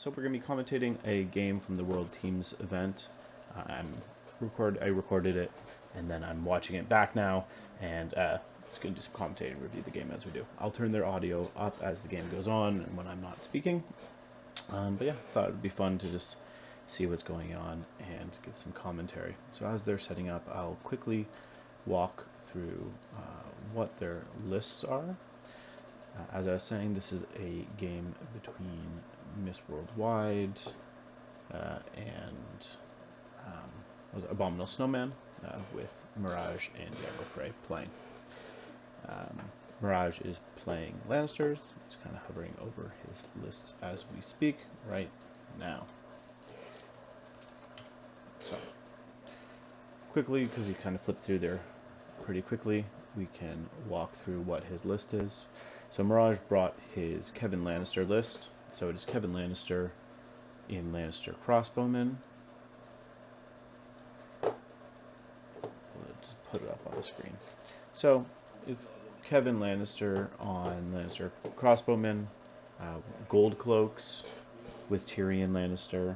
So we're going to be commentating a game from the World Teams event. I recorded it, and then I'm watching it back now, and it's going to just commentate and review the game as we do. I'll turn their audio up as the game goes on and when I'm not speaking. But yeah, thought it would be fun to just see what's going on and give some commentary. So as they're setting up, I'll quickly walk through what their lists are. As I was saying, this is a game between Miss Worldwide and Abominable Snowmen with Mirage and Diego Fray playing. Mirage is playing Lannisters. He's kind of hovering over his lists as we speak right now. So, quickly, because he kind of flipped through there pretty quickly, we can walk through what his list is. So Mirage brought his Kevan Lannister list. So it is Kevan Lannister in Lannister Crossbowmen. Just put it up on the screen. So it's Kevan Lannister on Lannister Crossbowmen, Gold Cloaks with Tyrion Lannister,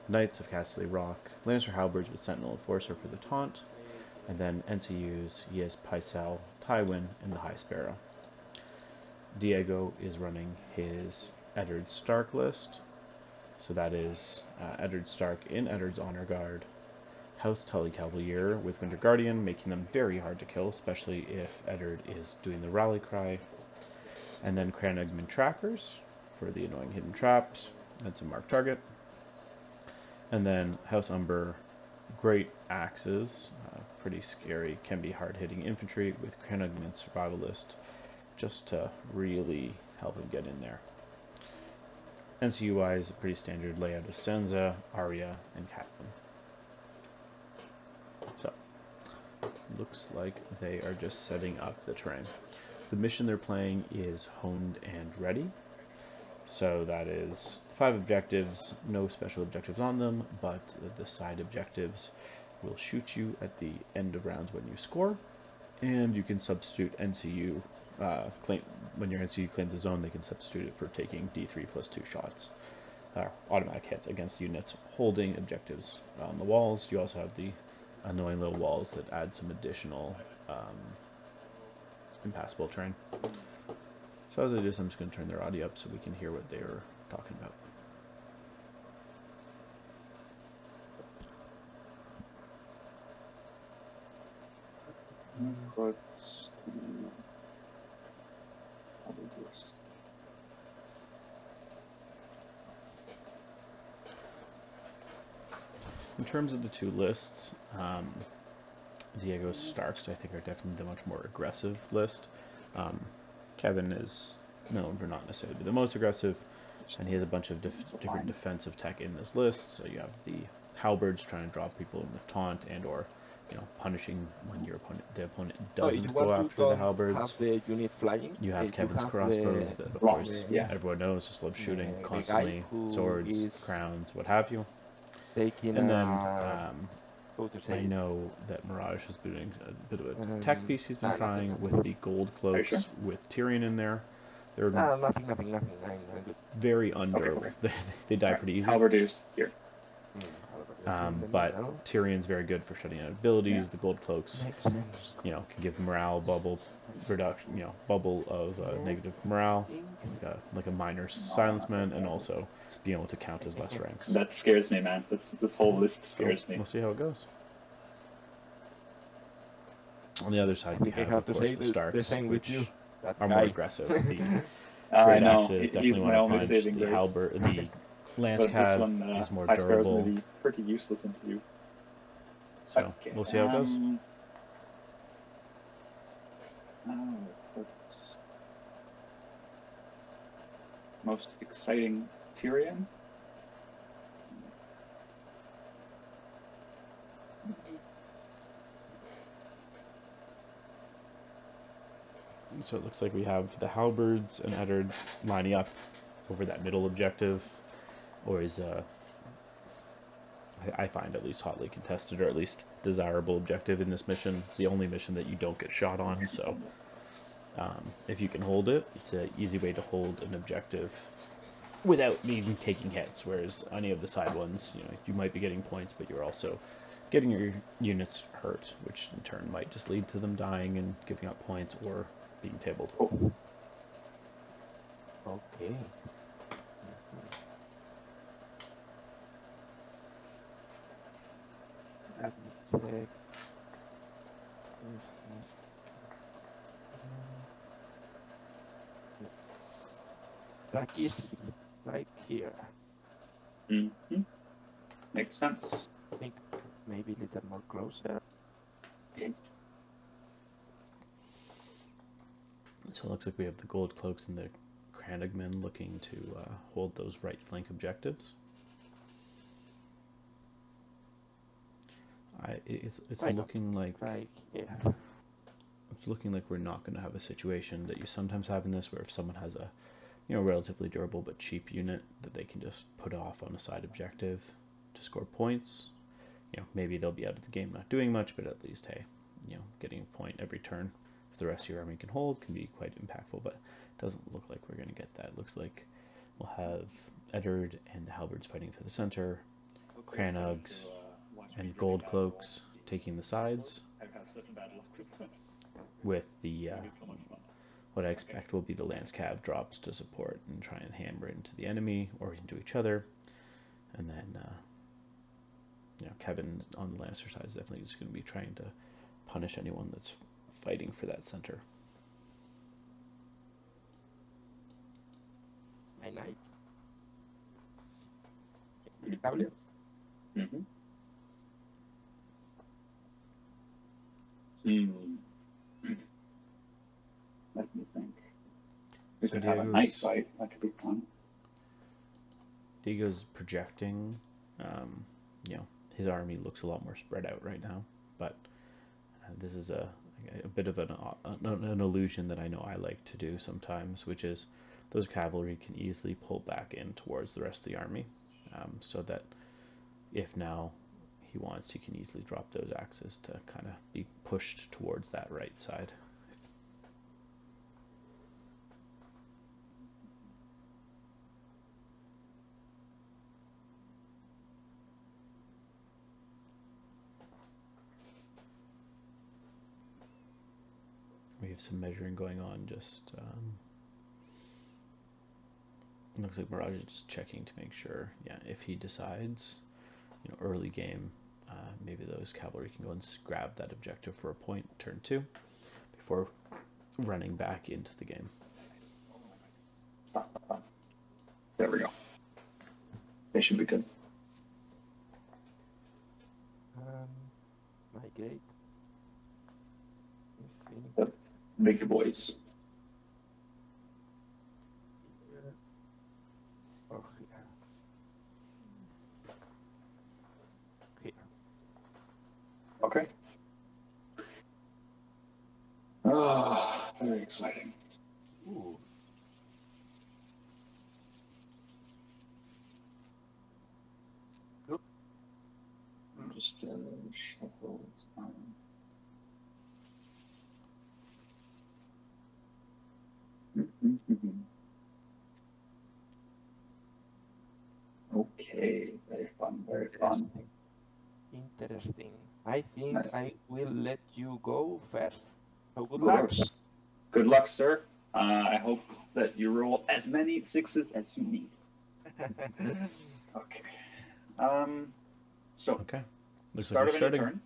Knights of Castle Rock, Lannister Halberds with Sentinel Enforcer for the taunt, and then NCUs, he has Pycelle, Tywin, and the High Sparrow. Diego is running his Eddard Stark list. So that is Eddard Stark in Eddard's Honor Guard, House Tully Cavalier with Winter Guardian, making them very hard to kill, especially if Eddard is doing the rally cry. And then Cranagman Trackers for the annoying hidden traps and some marked target. And then House Umber, great axes, pretty scary, can be hard-hitting infantry with Cranagman Survivalist, just to really help him get in there. NCUI is a pretty standard layout of Sansa, Arya, and Catelyn. So, looks like they are just setting up the terrain. The mission they're playing is Honed and Ready. So that is 5 objectives, no special objectives on them, but the side objectives will shoot you at the end of rounds when you score, and you can substitute NCU. When your NCU claims a zone, they can substitute it for taking D3 plus 2 shots, automatic hits against units holding objectives on the walls. You also have the annoying little walls that add some additional impassable terrain. So as I do this, I'm just going to turn their audio up so we can hear what they're talking about. In terms of the two lists, Diego's Starks, I think, are definitely the much more aggressive list. Kevan is known for not necessarily the most aggressive, and he has a bunch of different defensive tech in this list. So you have the halberds trying to drop people in with taunt and or punishing when the opponent doesn't go after the halberds. Have the unit flying. You have Kevin's crossbows that, of course, everyone knows, just love shooting constantly, swords, crowns, what have you. And then I know that Mirage has been doing a bit of a tech piece he's been trying with the gold cloaks with Tyrion in there. They're nothing. very undurable. Okay. They die pretty easy. Halberders here. But Tyrion's very good for shutting out abilities. The gold cloaks, can give morale bubble reduction, bubble of negative morale, like a minor silenceman, and also being able to count as less ranks. That scares me, man. This whole list scares me. We'll see how it goes. On the other side, we have, of course, the Starks, which are more aggressive. The straight axes definitely want to punch. The halberd, the lance cav is more durable. Going to be pretty useless into you. So okay. We'll see how it goes. Most exciting Tyrion. So it looks like we have the halberds and Eddard lining up over that middle objective, or is I find at least hotly contested, or at least desirable objective in this mission. The only mission that you don't get shot on, so if you can hold it, it's an easy way to hold an objective without being taking hits, whereas any of the side ones, you might be getting points, but you're also getting your units hurt, which in turn might just lead to them dying and giving up points or being tabled. Oh. Okay. Let me check if this. Track is right here. Mm-hmm. Makes sense. I think maybe a little more closer. So it looks like we have the gold cloaks and the Crannogmen looking to hold those right flank objectives. It's Why looking like right here. it's looking like we're not going to have a situation that you sometimes have in this, where if someone has a relatively durable but cheap unit that they can just put off on a side objective to score points. Maybe they'll be out of the game not doing much, but at least, hey, getting a point every turn if the rest of your army can hold can be quite impactful, but it doesn't look like we're going to get that. It looks like we'll have Eddard and the halberds fighting for the center, Crannogs and gold cloaks taking the sides, I've had such bad luck with that. with the It's so much fun. what I expect will be the Lance Cav drops to support and try and hammer into the enemy or into each other. And then, Kevan on the Lannister side is definitely just going to be trying to punish anyone that's fighting for that center. My knight. Mm-hmm. Let me think. We So could have a Diego's- night fight. That could be fun. Diego's projecting. His army looks a lot more spread out right now, but this is a bit of an illusion that I know I like to do sometimes, which is those cavalry can easily pull back in towards the rest of the army, so that if now he wants, he can easily drop those axes to kind of be pushed towards that right side. We have some measuring going on. Just looks like Mirage is just checking to make sure. Yeah, if he decides, early game, maybe those cavalry can go and grab that objective for a point turn 2 before running back into the game. Stop. There we go. They should be good. Migrate. The big boys. Oh, here. Okay. Oh, very exciting. Ooh. Look. Just shuffle. Okay, very fun, very fun. Interesting. I think Nice. I will let you go first. So good Of luck. course. Good luck, sir. I hope that you roll as many 6s as you need. Okay. So, Okay. Looks start like of we're any starting.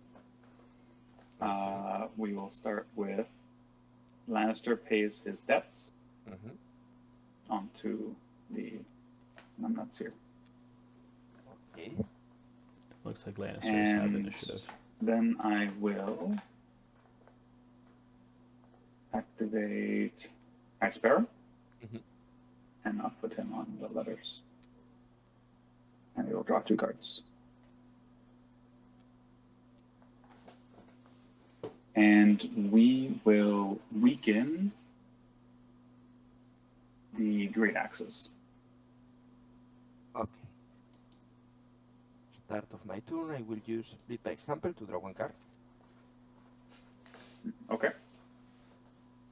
turn, we will start with Lannister pays his debts onto the numbnuts here. Okay. Looks like Lannisters have And initiative. then I will activate High Sparrow, and I'll put him on the letters. And he will draw 2 cards. And we will weaken the great axes. Okay. Start of my turn, I will use Lead by Example to draw 1 card. Okay.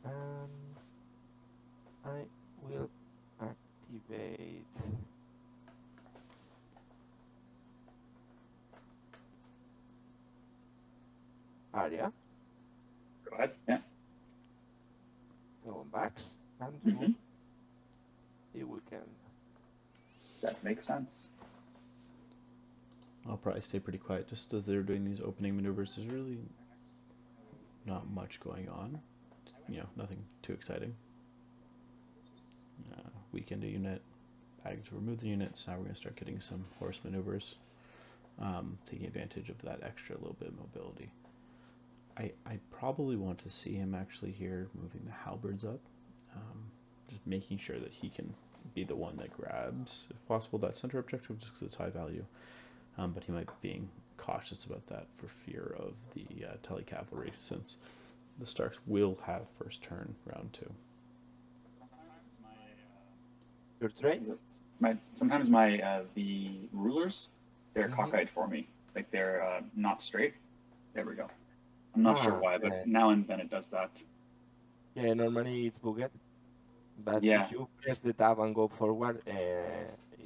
And I will activate activate. Area. Go ahead. Yeah. Go on backs and Mhm. see we can. That makes sense. I'll probably stay pretty quiet just as they're doing these opening maneuvers. There's really not much going on. You know, nothing too exciting. Weakened a unit, bagged to remove the unit, so now we're going to start getting some horse maneuvers, taking advantage of that extra little bit of mobility. I probably want to see him actually here moving the halberds up, just making sure that he can be the one that grabs, if possible, that center objective just because it's high value. But he might be being cautious about that for fear of the telecavalry, since the Starks will have first turn round 2. Your trade? Sometimes the rulers, they're cockeyed for me. Like they're not straight. There we go. I'm not sure why, but now and then it does that. Yeah, normally it's bugged. But Yeah. if you press the tab and go forward,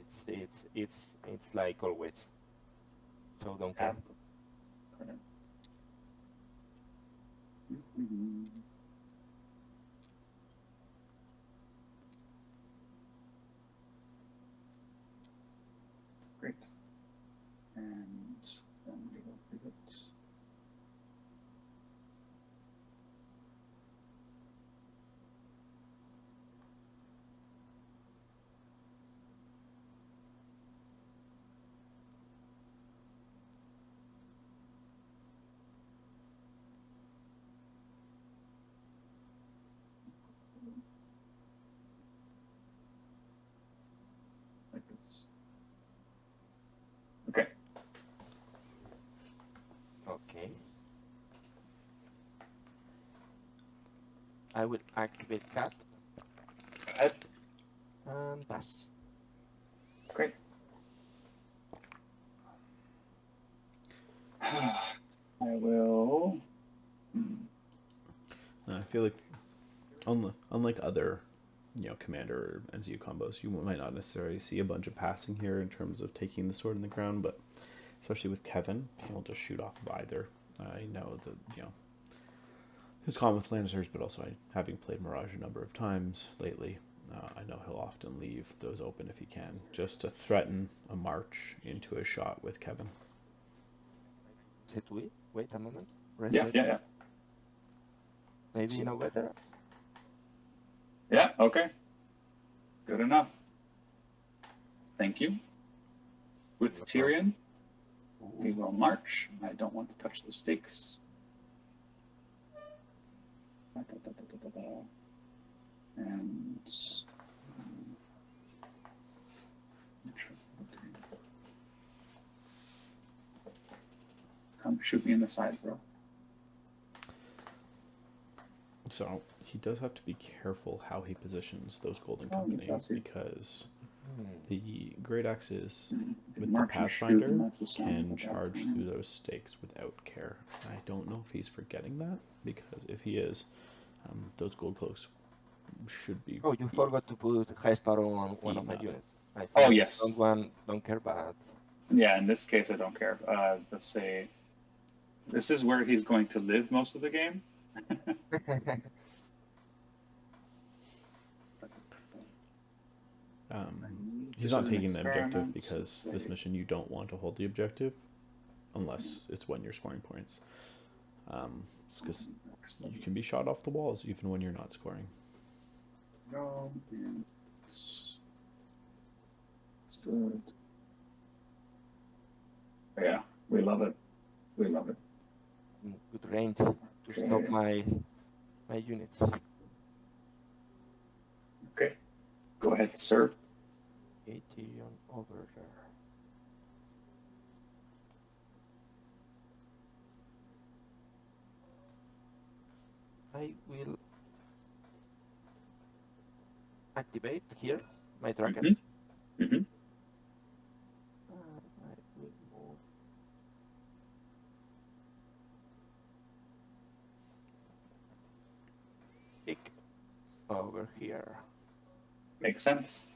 it's like always. So don't care. Great. And then we will pivot. Like this. Okay. Okay. I will activate cat Go ahead. and pass. Great. I will. I feel like, unlike other, commander or NCU combos, you might not necessarily see a bunch of passing here in terms of taking the sword in the ground, but especially with Kevan, being able to shoot off of either. I know that, his common with Lannisters, but also having played Mirage a number of times lately, I know he'll often leave those open if he can, just to threaten a march into a shot with Kevan. Set we? Wait a moment. Yeah. Maybe you know better. Yeah, okay. Good enough. Thank you. With Tyrion, we will march. I don't want to touch the stakes. And come shoot me in the side, bro. So he does have to be careful how he positions those Golden Company, because the Great Axes with the Pathfinder can charge through those stakes without care. I don't know if he's forgetting that, because if he is, those Gold Cloaks should be... Oh, you forgot to put high sparrow on one of my units. Oh, yes. Don't care, but... Yeah, in this case, I don't care. Let's say this is where he's going to live most of the game. He's not taking the objective because this mission you don't want to hold the objective unless it's when you're scoring points. Because you can be shot off the walls even when you're not scoring. No, it's good. Yeah, we love it. We love it. Good range to stop my units. Okay, go ahead, sir. 80 on over there. I will activate here my dragon. I will move. Pick over here. Makes sense.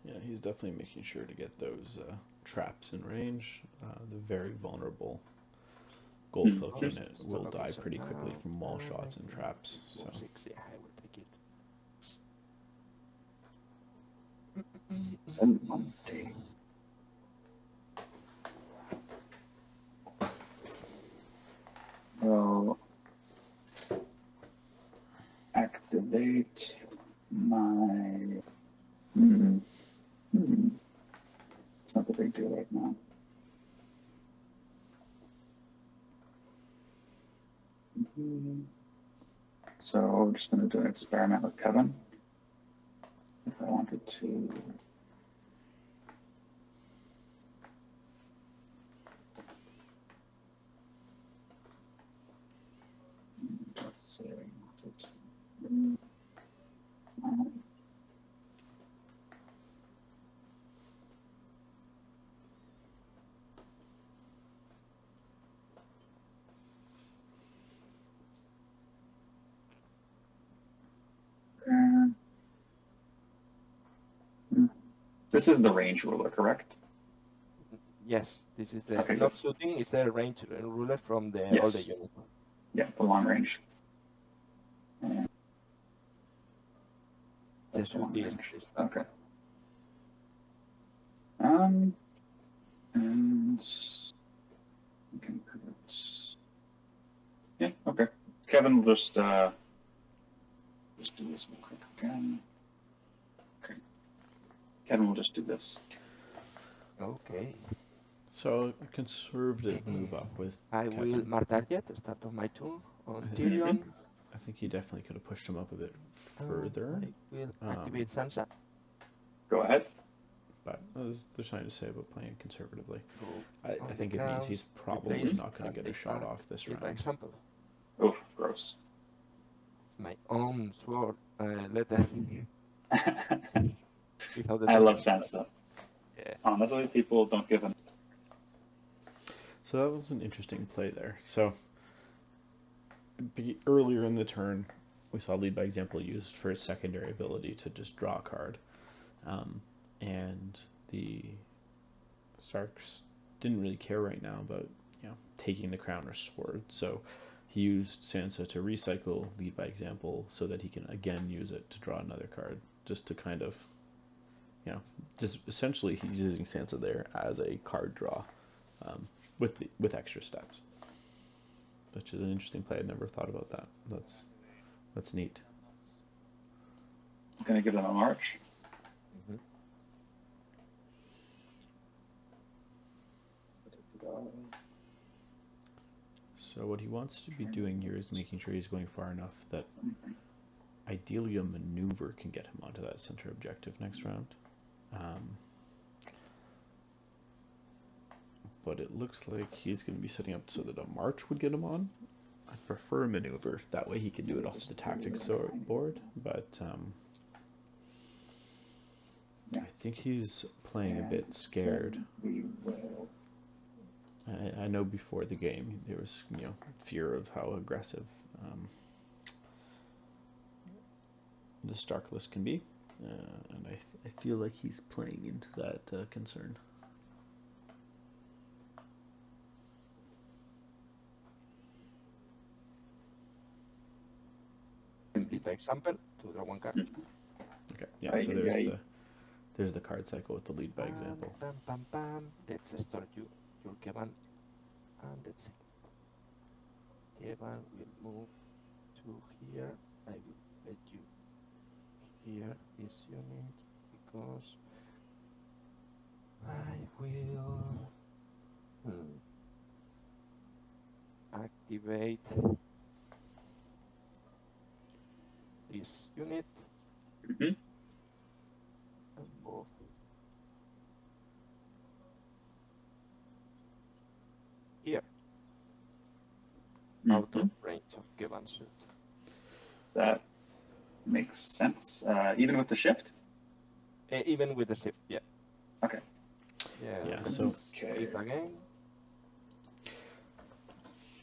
Yeah, he's definitely making sure to get those traps in range. The very vulnerable gold cloak Mhm. unit will die pretty quickly from wall shots and traps. So 4-6, yeah, I will take it. Send Monday. I'll activate my. It's not the big deal right now. So I'm just going to do an experiment with Kevan. If I wanted to. Let's see. This is the range ruler, correct? Yes, this is the Okay, not good. shooting. It's the range ruler from the all the Yes. unit. Yeah, the long range. And The that's the long shoot is range. that Okay. one. And we can put. Yeah, okay. Kevan will just do this real quick again. Okay. Kevan will just do this. Okay. So a conservative move up with I Kevan. will mark target at the start of my turn on Mhm. Tyrion. I think he definitely could have pushed him up a bit I further, will activate Sansa. Go ahead. but there's something to say about playing conservatively. Go I on think the it means ground, he's probably replace, not going and to get a take shot back, off this by round. example. Oh, gross. My own sword letter. Without the I love target. Sansa. Yeah. Honestly, people don't give him. So that was an interesting play there. So earlier in the turn, we saw lead by example used for his secondary ability to just draw a card, and the Starks didn't really care right now about taking the crown or sword. So he used Sansa to recycle lead by example so that he can again use it to draw another card, just to kind of just essentially he's using Sansa there as a card draw, with extra steps, which is an interesting play. I'd never thought about that. That's neat. Gonna give them a march. Mm-hmm. So what he wants to be doing here is making sure he's going far enough that ideally a maneuver can get him onto that center objective next round. But it looks like he's going to be setting up so that a march would get him on. I prefer a maneuver. That way he can do it off the tactics board. But I think he's playing a bit scared. We will. I know before the game there was fear of how aggressive the Stark list can be, and I feel like he's playing into that concern. Lead by example to draw one card. Okay, yeah. So there's the card cycle with the lead by example. Bam, bam, bam. Let's start your Kevan, and let's see. Kevan will move to here. I will let you here this unit because I will activate this unit Mm-hmm. and move here out of range of Kevan's suit. That makes sense. Even with the shift? Even with the shift, yeah. Okay. Yeah, so shift again.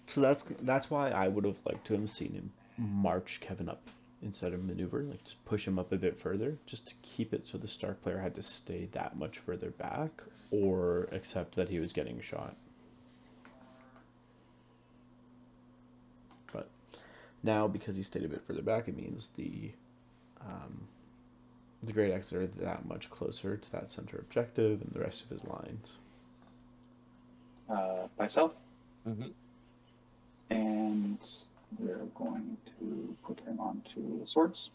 So that's why I would have liked to have seen him march Kevan up instead of maneuver, like just push him up a bit further, just to keep it so the Stark player had to stay that much further back, or accept that he was getting shot. But now, because he stayed a bit further back, it means the Great Axes are that much closer to that center objective and the rest of his lines. Myself. Mm-hmm. And we're going to put him onto the swords.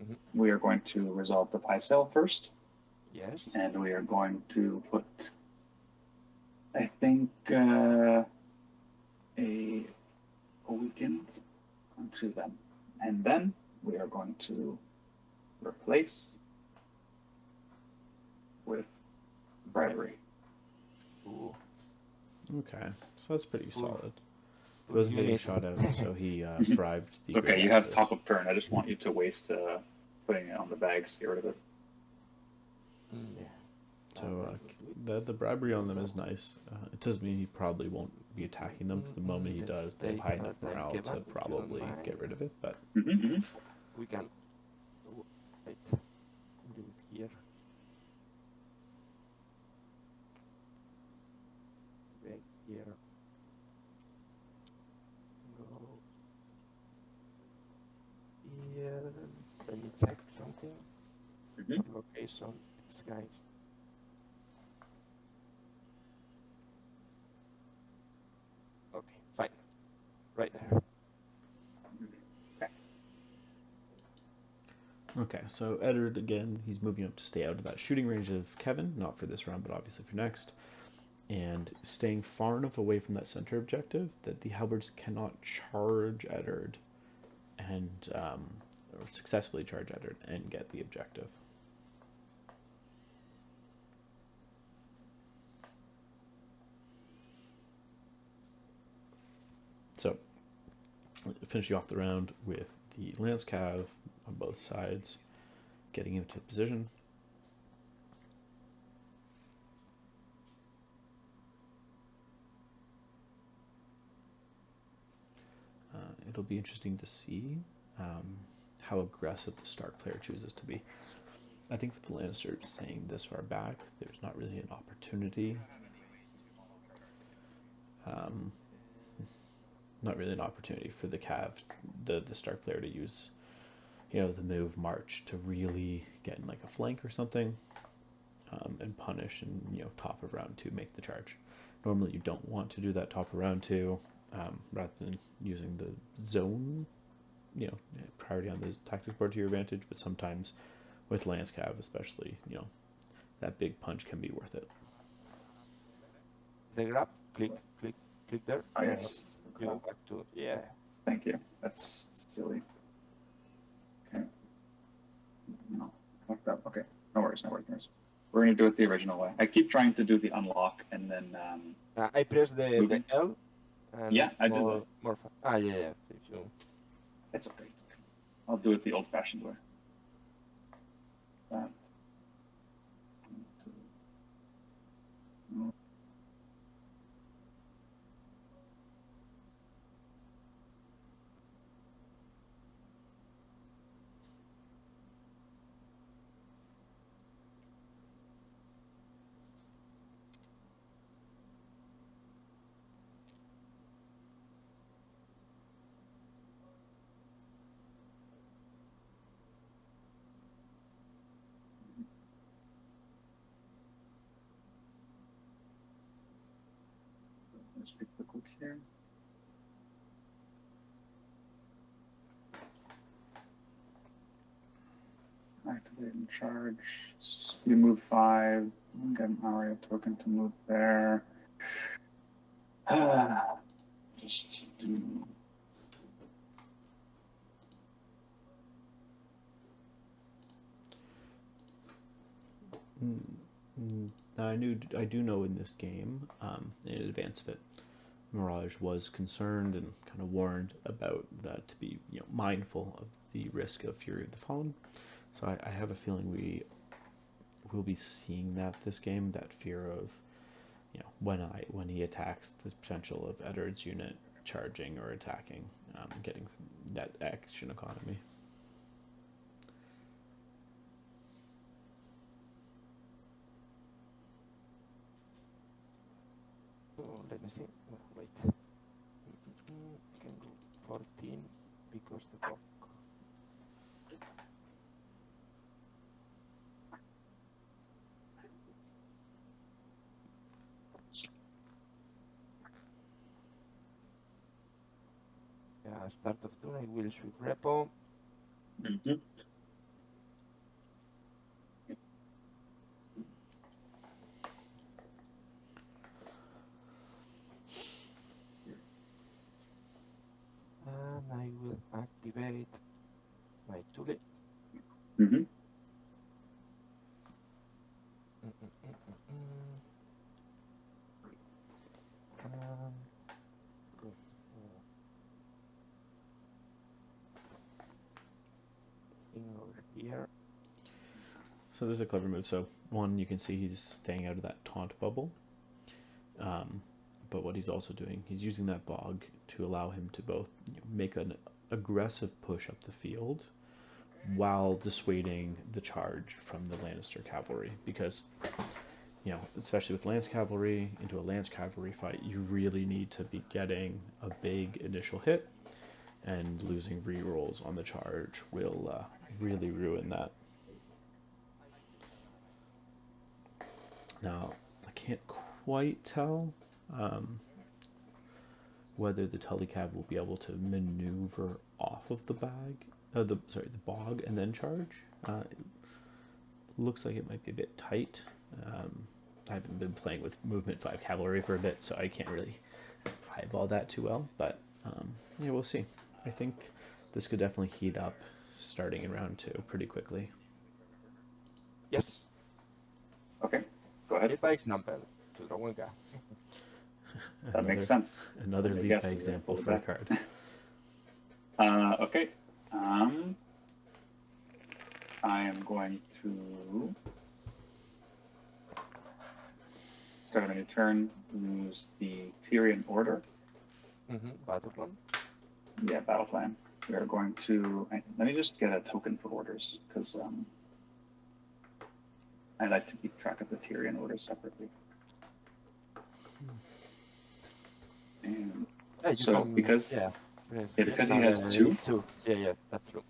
Mhm. We are going to resolve the Pycelle first. Yes. And we are going to put, I think, a weekend onto them. And then we are going to replace with bribery. Ooh. Okay, so that's pretty solid. He Good wasn't getting unit. shot out, so he bribed the It's okay, Great you have Axis. top of turn. I just want you to waste putting it on the bags, get rid of it. Yeah. So the bribery on them is nice. It does mean he probably won't be attacking them. The moment he Let's does, they have take high our enough time, morale Kevan, to if you don't probably mind. get rid of it. But We can wait. Do it here. Right here. Go here. Let me check something. Mhm. Location. These guys. Okay, fine. Right there. okay, so Eddard again, he's moving up to stay out of that shooting range of Kevan, not for this round, but obviously for next, and staying far enough away from that center objective that the halberds cannot charge Eddard and or successfully charge Eddard and get the objective. So, finishing off the round with the Lance Cav on both sides, getting into position. It'll be interesting to see how aggressive the Stark player chooses to be. I think with the Lannisters staying this far back, there's not really an opportunity. Not really an opportunity for the Cav, the Stark player to use, the move march to really get in like a flank or something, and punish and top of round 2 make the charge. Normally you don't want to do that top of round 2, rather than using the zone, priority on the tactics board to your advantage. But sometimes with Lance Cav, especially, that big punch can be worth it. The grab. Click there. Oh, yes. Go back to Thank you. That's silly. Okay. No. Fucked up. Okay. No worries. We're going to do it the original way. I keep trying to do the unlock and then... I press the L. And yeah, it's I did that. More fun. Yeah. If you... It's okay. I'll do it the old-fashioned way. That. Let's pick the quick here. Activate and charge. You move 5. Get an ARIA token to move there. Just do. I do know in this game, in advance of it, Mirage was concerned and kind of warned about to be mindful of the risk of Fury of the Fallen. So I have a feeling we will be seeing that this game, that fear of when he attacks, the potential of Eddard's unit charging or attacking, getting that action economy. Oh, let me see. Well, wait. I can go 14 because the block. Yeah, start of turn, I will sweep repo. Mm-hmm. And I will activate my Tule. Mm-hmm. In over here. So this is a clever move. So one, you can see he's staying out of that taunt bubble. But what he's also doing, he's using that bog to allow him to both make an aggressive push up the field while dissuading the charge from the Lannister cavalry. Because, especially with Lance cavalry, into a Lance cavalry fight, you really need to be getting a big initial hit, and losing rerolls on the charge will really ruin that. Now, I can't quite tell whether the telecav will be able to maneuver off of the bog and then charge. It looks like it might be a bit tight. I haven't been playing with movement 5 cavalry for a bit, so I can't really eyeball that too well, but we'll see. I think this could definitely heat up starting in round 2 pretty quickly. Yes. Okay, go ahead. Lead by example to the one guy. That makes sense. Another lead by example for a card. Okay. I am going to start a new turn, use the Tyrion order. Battle plan. Yeah, battle plan. We are going to, let me just get a token for orders, because I like to keep track of the Tyrion orders separately. And so because he has 2. Yeah, that's true.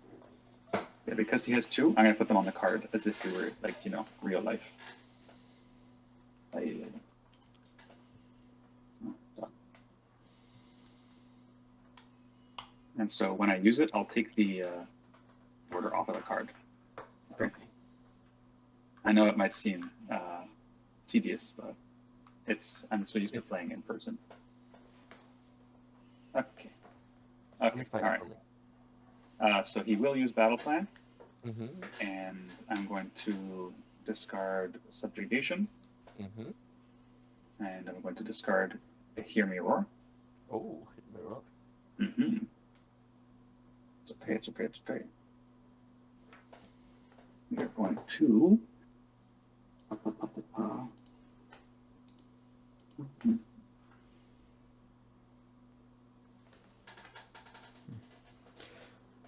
Yeah, because he has 2, I'm gonna put them on the card as if we were real life. And so when I use it, I'll take the order off of the card. Okay. I know it might seem tedious, but I'm so used to playing in person. Okay. All right. So he will use battle plan, and I'm going to discard subjugation, and I'm going to discard a Hear Me Roar. Oh, Hear Me Roar. It's okay. We're going to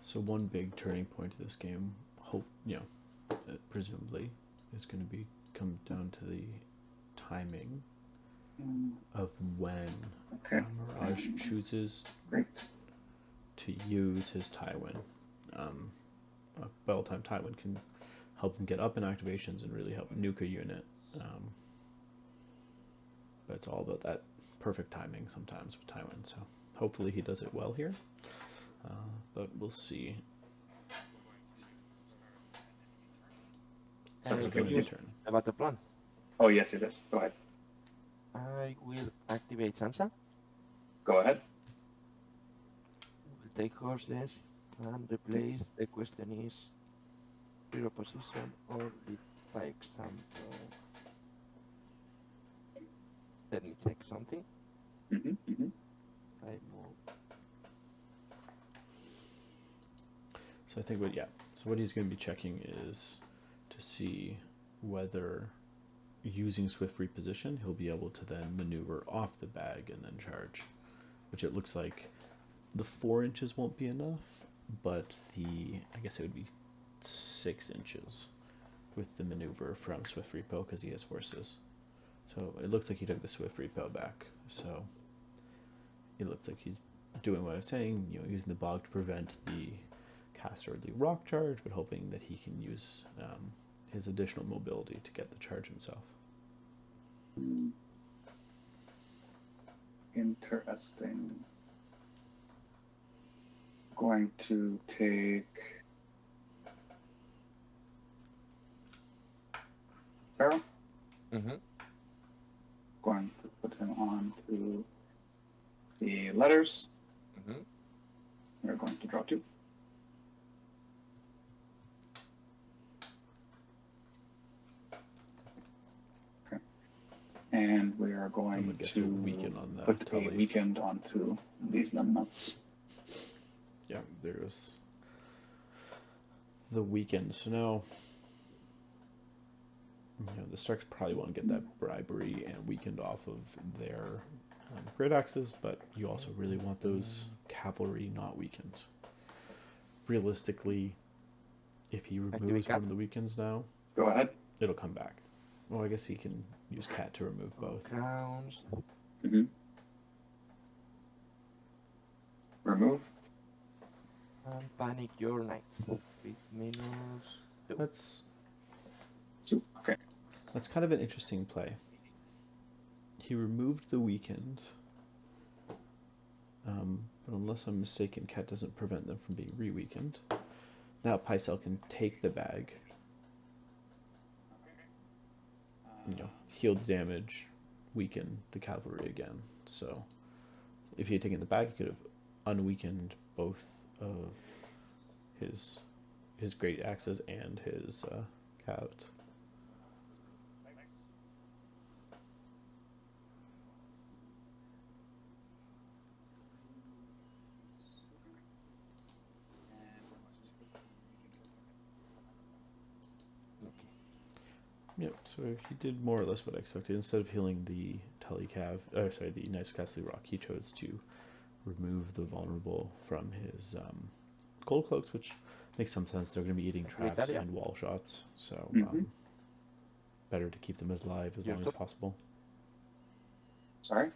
So one big turning point of this game, presumably, is going to come down to the timing of when Mirage chooses to use his Tywin. Battle time Tywin can help him get up in activations and really help nuke a unit. But it's all about that perfect timing sometimes with Tywin. So hopefully he does it well here. But we'll see. About the plan. Oh, yes, it is. Go ahead. I will activate Sansa. Go ahead. We'll take horses and replace. The question is hero position or lead by example. Let me check something. I move. So I think what he's going to be checking is to see whether using swift reposition he'll be able to then maneuver off the bag and then charge, which it looks like the 4 inches won't be enough, but I guess it would be 6 inches with the maneuver from swift repo because he has horses. So it looks like he took the swift repo back. So it looks like he's doing what I was saying, using the bog to prevent the casterly rock charge, but hoping that he can use his additional mobility to get the charge himself. Interesting. Going to take Pharaoh. Going to put him on to the letters. We're going to draw 2. Okay. And we are going to weaken on the put Tullies. a weekend onto these numbnuts. Yeah, there's the weekend. So now, the Starks probably want to get that bribery and weekend off of their great axes, but you also really want those cavalry not weakened. Realistically, if he removes one of the weekends now, go ahead. It'll come back. Well, I guess he can use Cat to remove both. Crowns. Remove. And panic your knights with -2. That's 2. Okay. That's kind of an interesting play. He removed the weekend, but unless I'm mistaken, Cat doesn't prevent them from being re-weakened. Now Pycelle can take the bag, heal the damage, weaken the cavalry again. So if he had taken the bag, he could have unweakened both of his great axes and his cav. Yep, so he did more or less what I expected. Instead of healing the the nice Castle Rock, he chose to remove the vulnerable from his gold cloaks, which makes some sense. They're going to be eating traps and wall shots, so better to keep them as alive as long as possible. Sorry?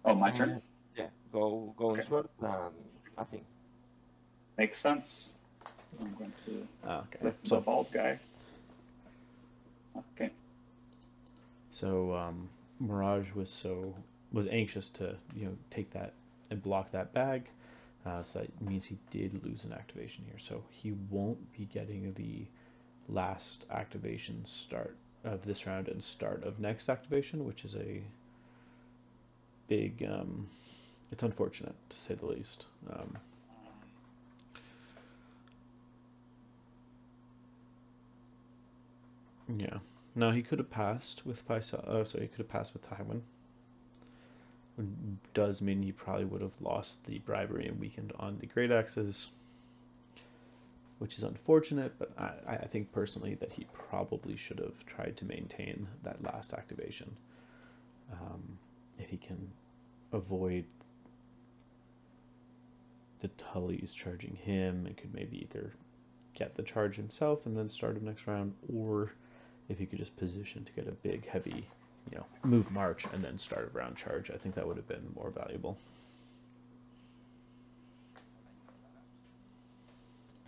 Oh, my turn? Yeah, go on sword, nothing. Makes sense. I'm going to flip So the bald guy. Okay. So Mirage was anxious to take that and block that bag, so that means he did lose an activation here. So he won't be getting the last activation start of this round and start of next activation, which is a big. It's unfortunate to say the least. Yeah. Now he could have passed with Pycelle. So he could have passed with Tywin. Does mean he probably would have lost the bribery and weakened on the great axes, which is unfortunate. But I think personally that he probably should have tried to maintain that last activation. If he can avoid the Tullies charging him, it could maybe either get the charge himself and then start of next round, or if he could just position to get a big, heavy, move march and then start a round charge, I think that would have been more valuable.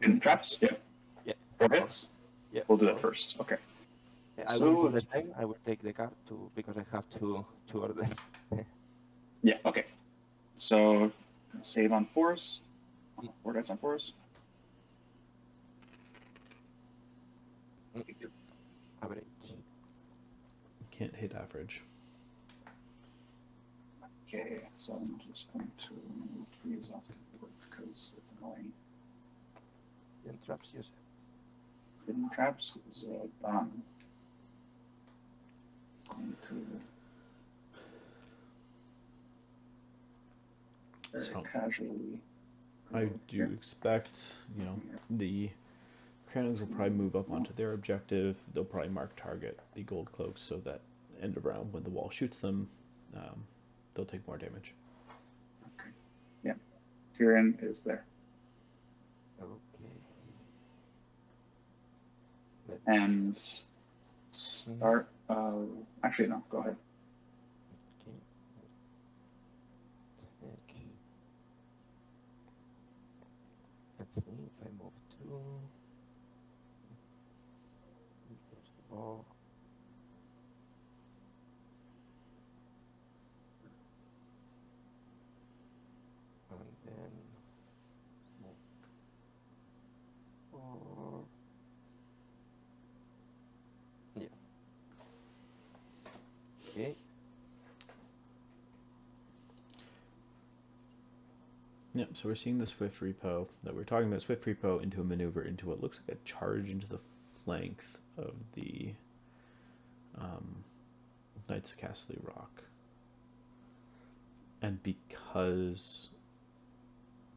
In traps? Yeah. Yeah. 4 hits? Yeah. We'll do that first. Okay. Yeah, I will do the same. I will take the card too because I have two of them. Yeah. Okay. So save on 4s. 4 dice on 4s. Average. Can't hit average. Okay, so I'm just going to move these off the board because it's annoying. Hidden traps, use it. Hidden traps is done. Very casually. I do expect, the Crannons will probably move up onto their objective. They'll probably mark target the gold cloaks so that end of round when the wall shoots them, they'll take more damage. Okay. Yeah. Tyrion is there. Okay. And start actually no, go ahead. Let's see if I move to. Here's the ball. And then move forward. Yeah. Okay. Yep, so we're seeing the Swift Repo that we're talking about. Swift Repo into a maneuver into what looks like a charge into the flank of the Knights of Castle Rock. And because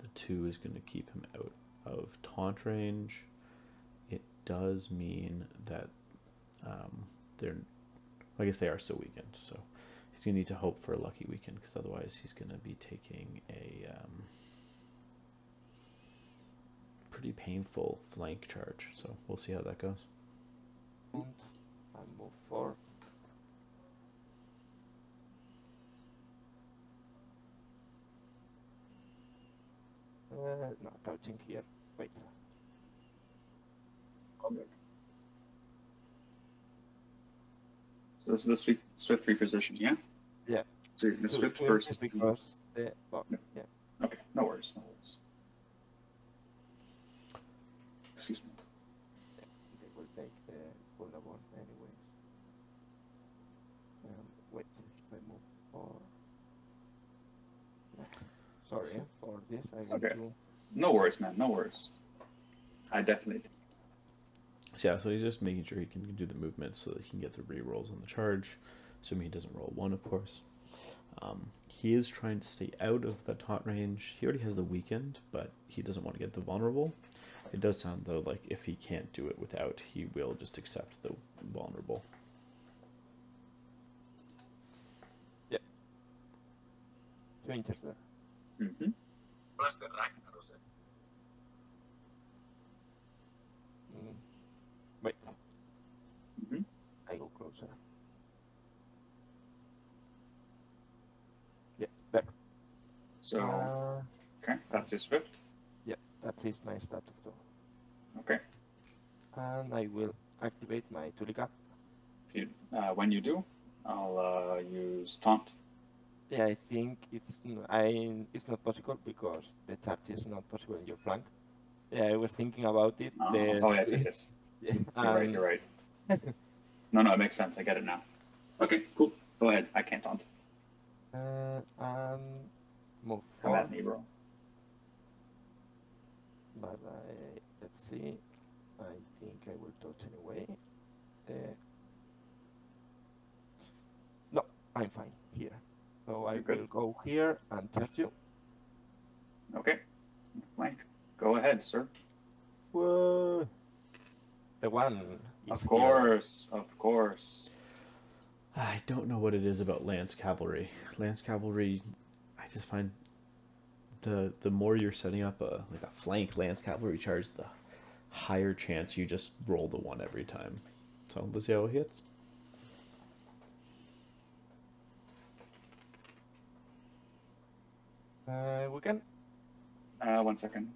the 2 is going to keep him out of taunt range, it does mean that they're, I guess they are still weakened. So he's going to need to hope for a lucky weekend, because otherwise he's going to be taking a pretty painful flank charge. So we'll see how that goes. And move forward. No, touching here. Wait. Okay. So this is the Swift reposition, yeah? Yeah. So you're going to Swift first. Because the ball. Yeah. Okay, no worries, no worries. Excuse me. They will take the vulnerable anyways. Wait, if I move forward. Sorry for this. I want Okay. to. No worries, man, no worries. I definitely do. So yeah, so he's just making sure he can do the movement so that he can get the re-rolls on the charge, assuming he doesn't roll 1, of course. He is trying to stay out of the taunt range. He already has the weakened, but he doesn't want to get the vulnerable. It does sound, though, like if he can't do it without, he will just accept the vulnerable. Yeah. 2 inches there. Mm-hmm. Wait. Mm-hmm. I go closer. Yeah, there. So, okay, that's his Swift. Yeah, that is my status door. Okay. And I will activate my Tulika. When you do, I'll use Taunt. Yeah, I think it's not possible because the charge is not possible in your flank. Yeah, I was thinking about it. Oh, yes. Yeah, You're right. No, it makes sense. I get it now. Okay, cool. Go ahead. I can't Taunt. And move Come forward. at me, bro. But let's see. I think I will touch anyway. No, I'm fine here. So I will go here and charge you. Okay. Flank. Go ahead, sir. Whoa. The one is Of course. I don't know what it is about Lance Cavalry. Lance Cavalry, I just find the more you're setting up a flank Lance Cavalry charge, the higher chance you just roll the 1 every time. So let's see how it hits. We can. 1 second.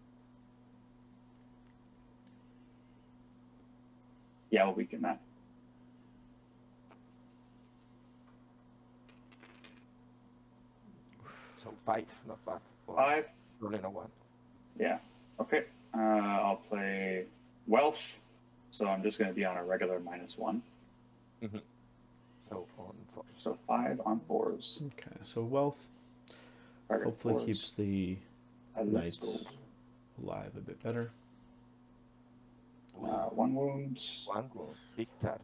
Yeah, we'll weaken that. So 5, not bad. 5. Rolling a 1. Yeah. Okay. I'll play Wealth. So I'm just going to be on a regular -1. Mm-hmm. So on 4. So 5 on 4s. Okay, so Wealth Target hopefully 4s. keeps the Let's Knights alive a bit better. 1 wound. 1 wound. Big charge.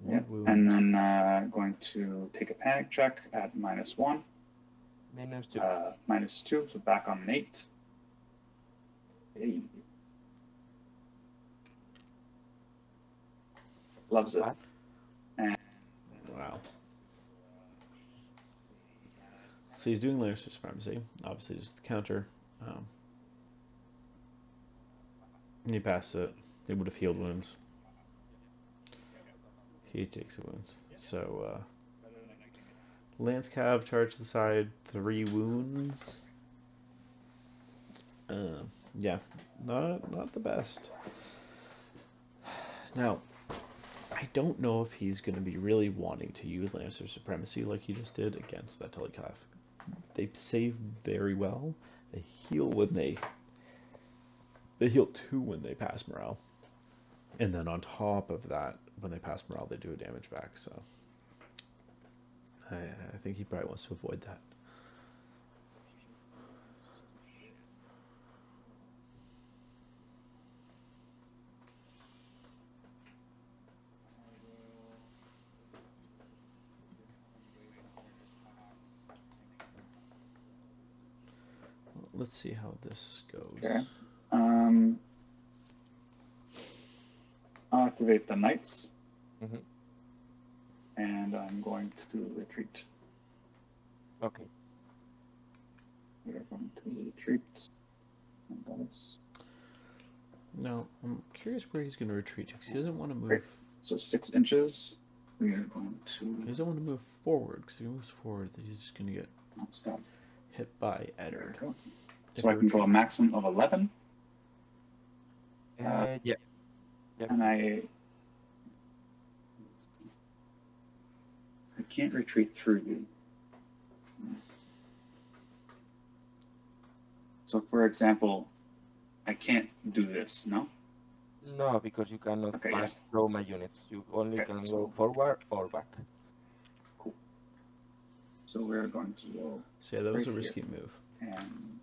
Yeah. Wound. And then going to take a panic check at -1. -2. -2, so back on an 8. Hey. Loves it. And Wow. So he's doing Lannister Supremacy, obviously just the counter. He passed it. He would have healed wounds. He takes the wounds. So, Lance Cav, charge to the side, 3 wounds. Yeah, not the best. Now, I don't know if he's going to be really wanting to use Lannister Supremacy like he just did against that Telecalf. They save very well. They heal when they heal 2 when they pass morale. And then on top of that, when they pass morale, they do a damage back. So I think he probably wants to avoid that. Let's see how this goes. Okay. I'll activate the knights. Mm-hmm. And I'm going to retreat. Okay. We are going to retreat. And that is... Now, I'm curious where he's going to retreat because he doesn't want to move. Great. So 6 inches. We are going to... He doesn't want to move forward because if he moves forward, he's just going to get stop. hit by Eddard. So I can go a maximum of 11. Yeah. Yep. And I can't retreat through you. So for example, I can't do this, no? No, because you cannot Okay, pass through my units. You only Okay, can so- go forward or back. So we're going to go So yeah, that was Right a risky move. and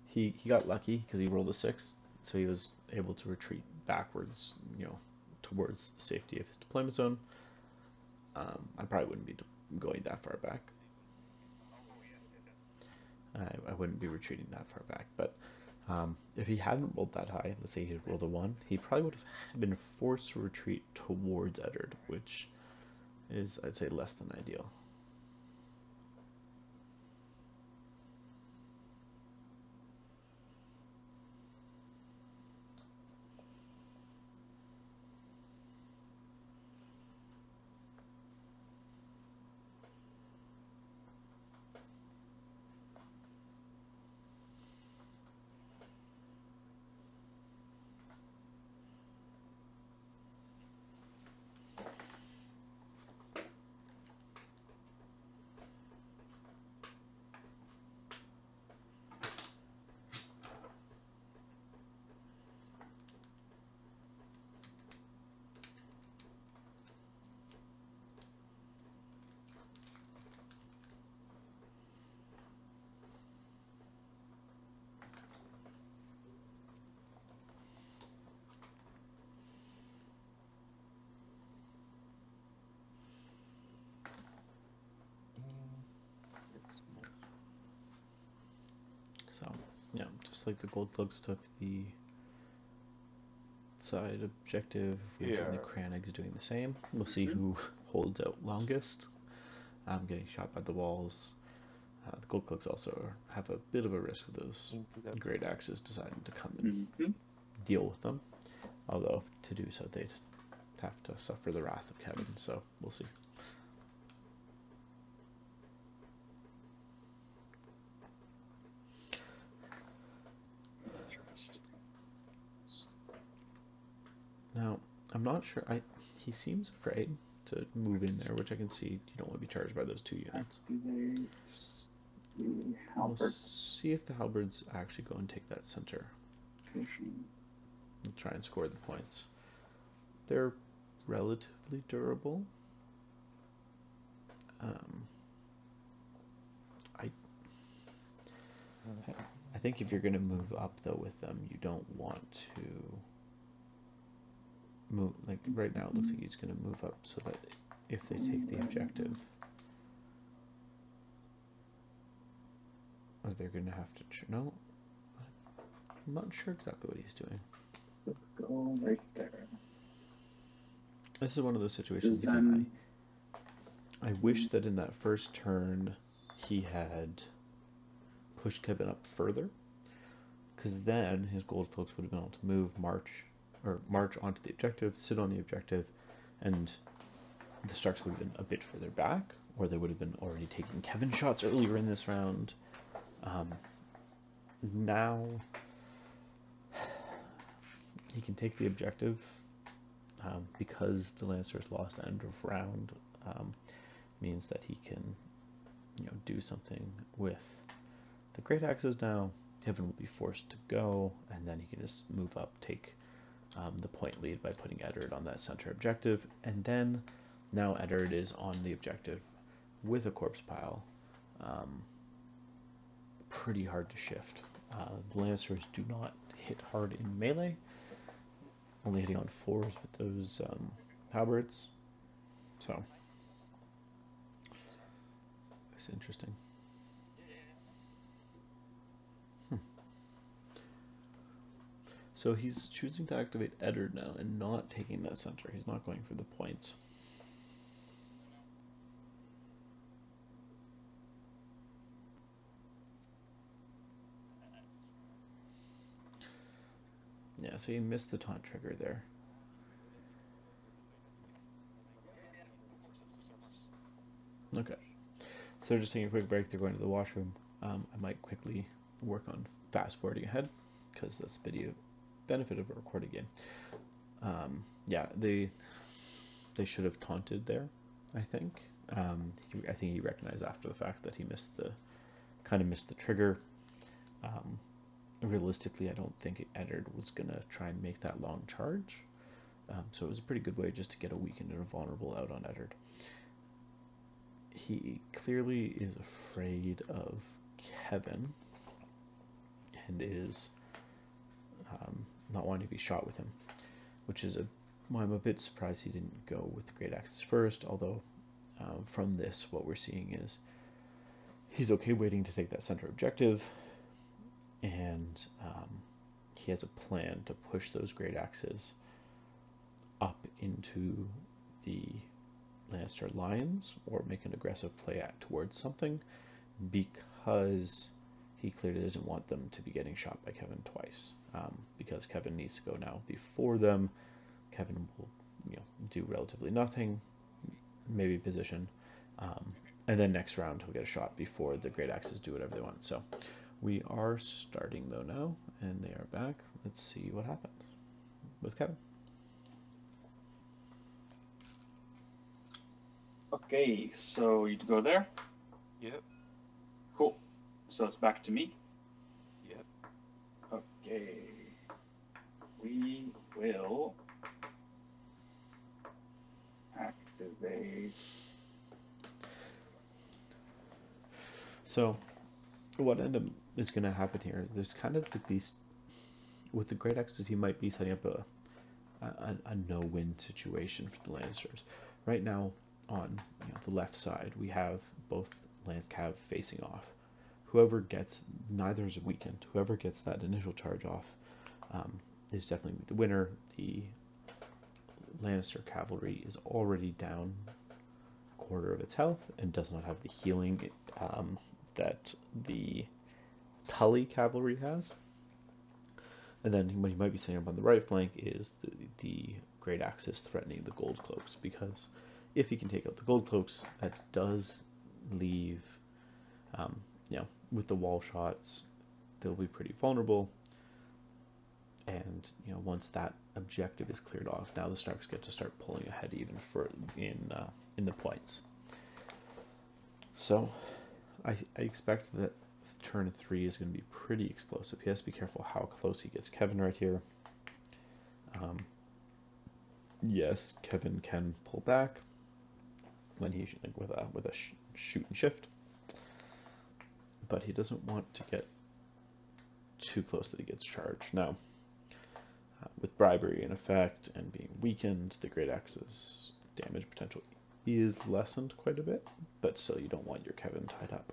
He got lucky because he rolled a 6, so he was able to retreat backwards, towards the safety of his deployment zone. I probably wouldn't be going that far back. I wouldn't be retreating that far back, but if he hadn't rolled that high, let's say he had rolled a 1, he probably would have been forced to retreat towards Eddard, which is, I'd say, less than ideal. Let's move. So, yeah, just like the Gold Cloaks took the side objective, we have the Cranigs doing the same. We'll see who holds out longest. I'm getting shot by the walls. The Gold Cloaks also have a bit of a risk of those Great Axes deciding to come and deal with them. Although, to do so, they'd have to suffer the wrath of Kevan, so we'll see. Now, I'm not sure. He seems afraid to move in there, which I can see. You don't want to be charged by those 2 units. activate the We'll halberds. see if the halberds actually go and take that center. We'll try and score the points. They're relatively durable. I think if you're going to move up though with them, you don't want to move, like right now it looks like he's going to move up so that if they take the objective, or they're going to have to, no, I'm not sure exactly what he's doing. Go right there. This is one of those situations again, I wish that in that first turn he had pushed Kevan up further, because then his Gold Cloaks would have been able to move, march onto the objective, sit on the objective, and the Starks would have been a bit further back, or they would have been already taking Kevan shots earlier in this round. Now he can take the objective because the Lannisters lost end of round. Means that he can, do something with the Great Axes now. Kevan will be forced to go, and then he can just move up, take the point lead by putting Eddard on that center objective, and then now Eddard is on the objective with a corpse pile. Pretty hard to shift. The Lannisters do not hit hard in melee, only hitting on 4s with those halberds. So it's interesting. So he's choosing to activate Eddard now and not taking that center. He's not going for the points. Yeah, so he missed the taunt trigger there. Okay. So just taking a quick break, they're going to the washroom. I might quickly work on fast forwarding ahead because that's the benefit of a recorded game. Yeah, they should have taunted there, I think. I think he recognized after the fact that he missed the trigger. Realistically, I don't think Eddard was gonna try and make that long charge. So it was a pretty good way just to get a weakened and a vulnerable out on Eddard. He clearly is afraid of Kevan and is not wanting to be shot with him, which is I'm a bit surprised he didn't go with the Great Axes first, although from this what we're seeing is he's okay waiting to take that center objective, and he has a plan to push those Great Axes up into the Lannister lines or make an aggressive play towards something, because he clearly doesn't want them to be getting shot by Kevan twice, because Kevan needs to go now before them. Kevan will do relatively nothing, maybe position, and then next round he'll get a shot before the Great Axes do whatever they want. So we are starting though now, and they are back. Let's see what happens with Kevan. Okay, so you go there? Yep. Cool. So it's back to me? Yep. Okay. We will activate. So what is going to happen here is there's kind of like these, with the Great Axes, he might be setting up a no-win situation for the Lannisters. Right now, on the left side, we have both Cav facing off. Whoever gets, neither is weakened. Whoever gets that initial charge off is definitely the winner. The Lannister cavalry is already down a quarter of its health and does not have the healing that the Tully cavalry has. And then what he might be setting up on the right flank is the Great Axes threatening the Gold Cloaks, because if he can take out the Gold Cloaks, that does leave, with the wall shots, they'll be pretty vulnerable. And once that objective is cleared off, now the Starks get to start pulling ahead even further in the points. So I expect that turn 3 is going to be pretty explosive. He has to be careful how close he gets Kevan right here. Yes, Kevan can pull back when he with a shoot and shift, but he doesn't want to get too close that he gets charged. Now, with bribery in effect and being weakened, the Great Axe's damage potential is lessened quite a bit, but still you don't want your Kevan tied up.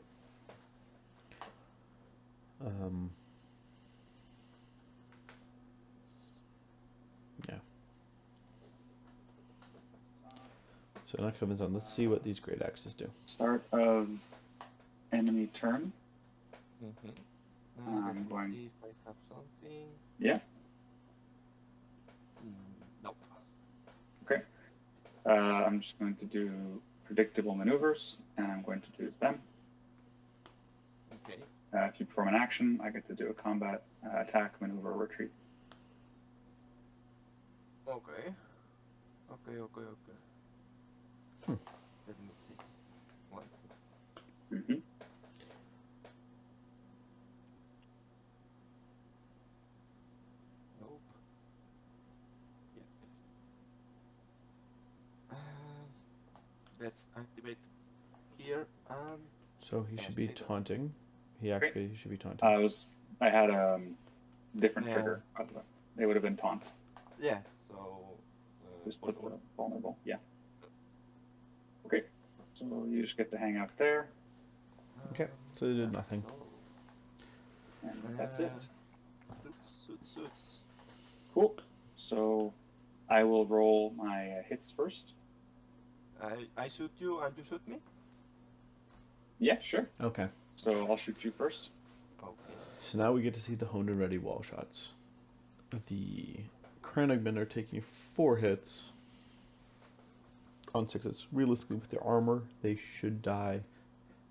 Yeah. So now Kevan's on. Let's see what these Great Axes do. Start of enemy turn. Mm-hmm. I'm going. See if I have something. Yeah. Nope. Okay. I'm just going to do predictable maneuvers, and I'm going to do them. Okay. If you perform an action, I get to do a combat attack, maneuver, or retreat. Okay. Okay. Hmm. Let me see. One. Mm-hmm. Nope. Yep. Let's activate here and So he should be stay there. taunting. He Great. activated. He should be taunting. I had a different Yeah. trigger. It would have been taunt. Yeah. So. Just put the vulnerable. Yeah. Okay. So you just get to hang out there, Okay, so they did nothing. and that's it. Suits. Cool. So I will roll my hits first. I shoot you and you shoot me? Yeah, sure. Okay. So I'll shoot you first. Okay. So now we get to see the honed and ready wall shots. The Kranigmen are taking 4 hits on 6s. Realistically, with their armor, they should die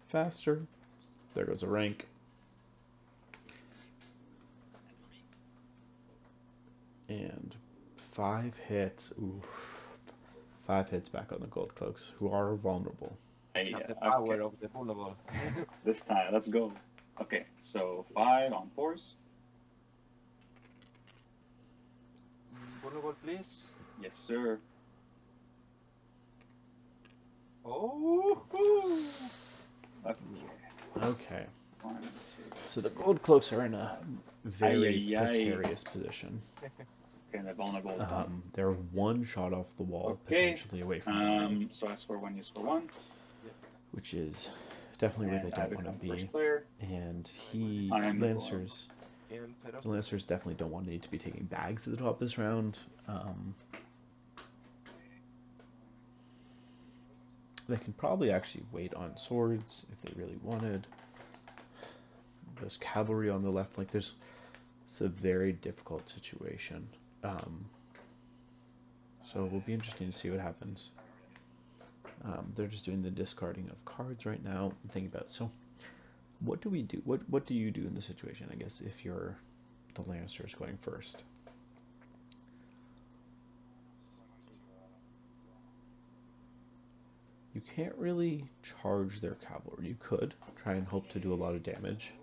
faster. There goes a rank. And 5 hits. Oof. 5 hits back on the gold cloaks, who are vulnerable. Hey, Have the power of the vulnerable. This time, let's go. Okay, so 5 on 4s. Vulnerable, please. Yes, sir. Oh. Okay. Okay. 1, 2. So the gold cloaks are in a very Ay, ay, ay. precarious position. Okay, they're vulnerable. Done. They're 1 shot off the wall, Okay. potentially away from dying, So I score 1, you score 1. which is definitely where they I don't want to become be. first player. And I am the Lannisters, And the Lannisters definitely don't want to need to be taking bags at the top of this round. They can probably actually wait on swords if they really wanted. There's cavalry on the left flank. It's a very difficult situation. So it will be interesting to see what happens. They're just doing the discarding of cards right now. I'm thinking about, so what do we do? What do you do in this situation, I guess, if you're the Lannisters going first? You can't really charge their cavalry. You could try and hope to do a lot of damage,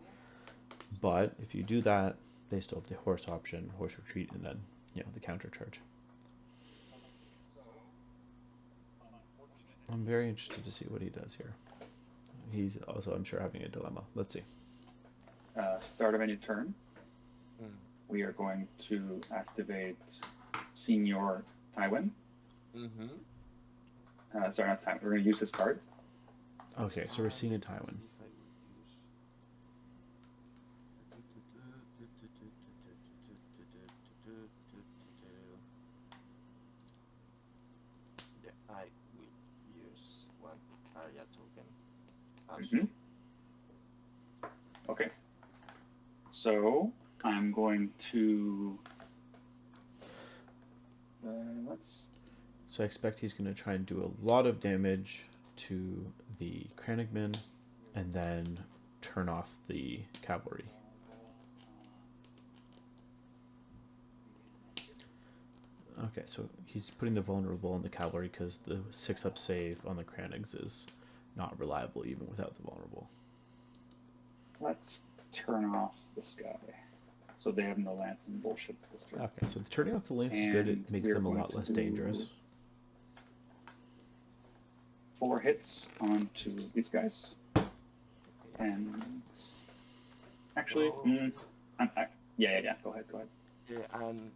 but if you do that, they still have the horse option, horse retreat, and then, the counter charge. I'm very interested to see what he does here. He's also, I'm sure, having a dilemma. Let's see. Start of any turn. We are going to activate Senior Tywin. Mm-hmm. Sorry, not Tywin. We're going to use his card. Okay, so we're seeing a Tywin. Yeah, I will use 1 area token. Okay. So I'm going to So I expect he's going to try and do a lot of damage to the Kranigmen and then turn off the cavalry. Okay, so he's putting the vulnerable on the cavalry because the 6-up save on the Kranigs is not reliable even without the vulnerable. Let's turn off this guy. So they have no lance and bullshit this turn. Okay, so turning off the lance is good. It makes them a lot less dangerous. 4 hits onto these guys. And actually, yeah. Go ahead. Yeah, and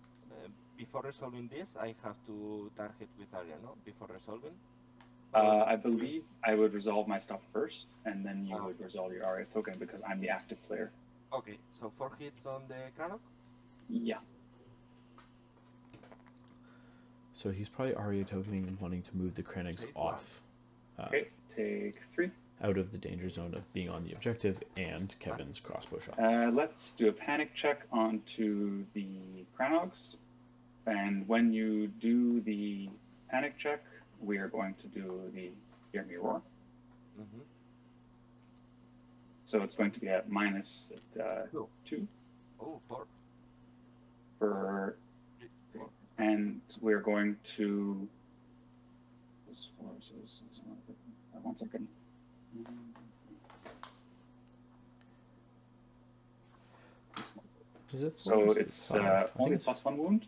before resolving this, I have to target with area, no? Before resolving? I believe I would resolve my stuff first, and then you would resolve your ARIA token because I'm the active player. Okay, so 4 hits on the Kranog? Yeah. So he's probably ARIA tokening and wanting to move the Kranigs off. Okay, take 3. Out of the danger zone of being on the objective and Kevin's crossbow shots. Let's do a panic check onto the Kranogs. And when you do the panic check, we are going to do the Hear Me Roar. Mm-hmm. So it's going to be at minus 2. Oh, 4. For and we're going to. One second. Is it So four? it's Five? I think only it's +1 wound,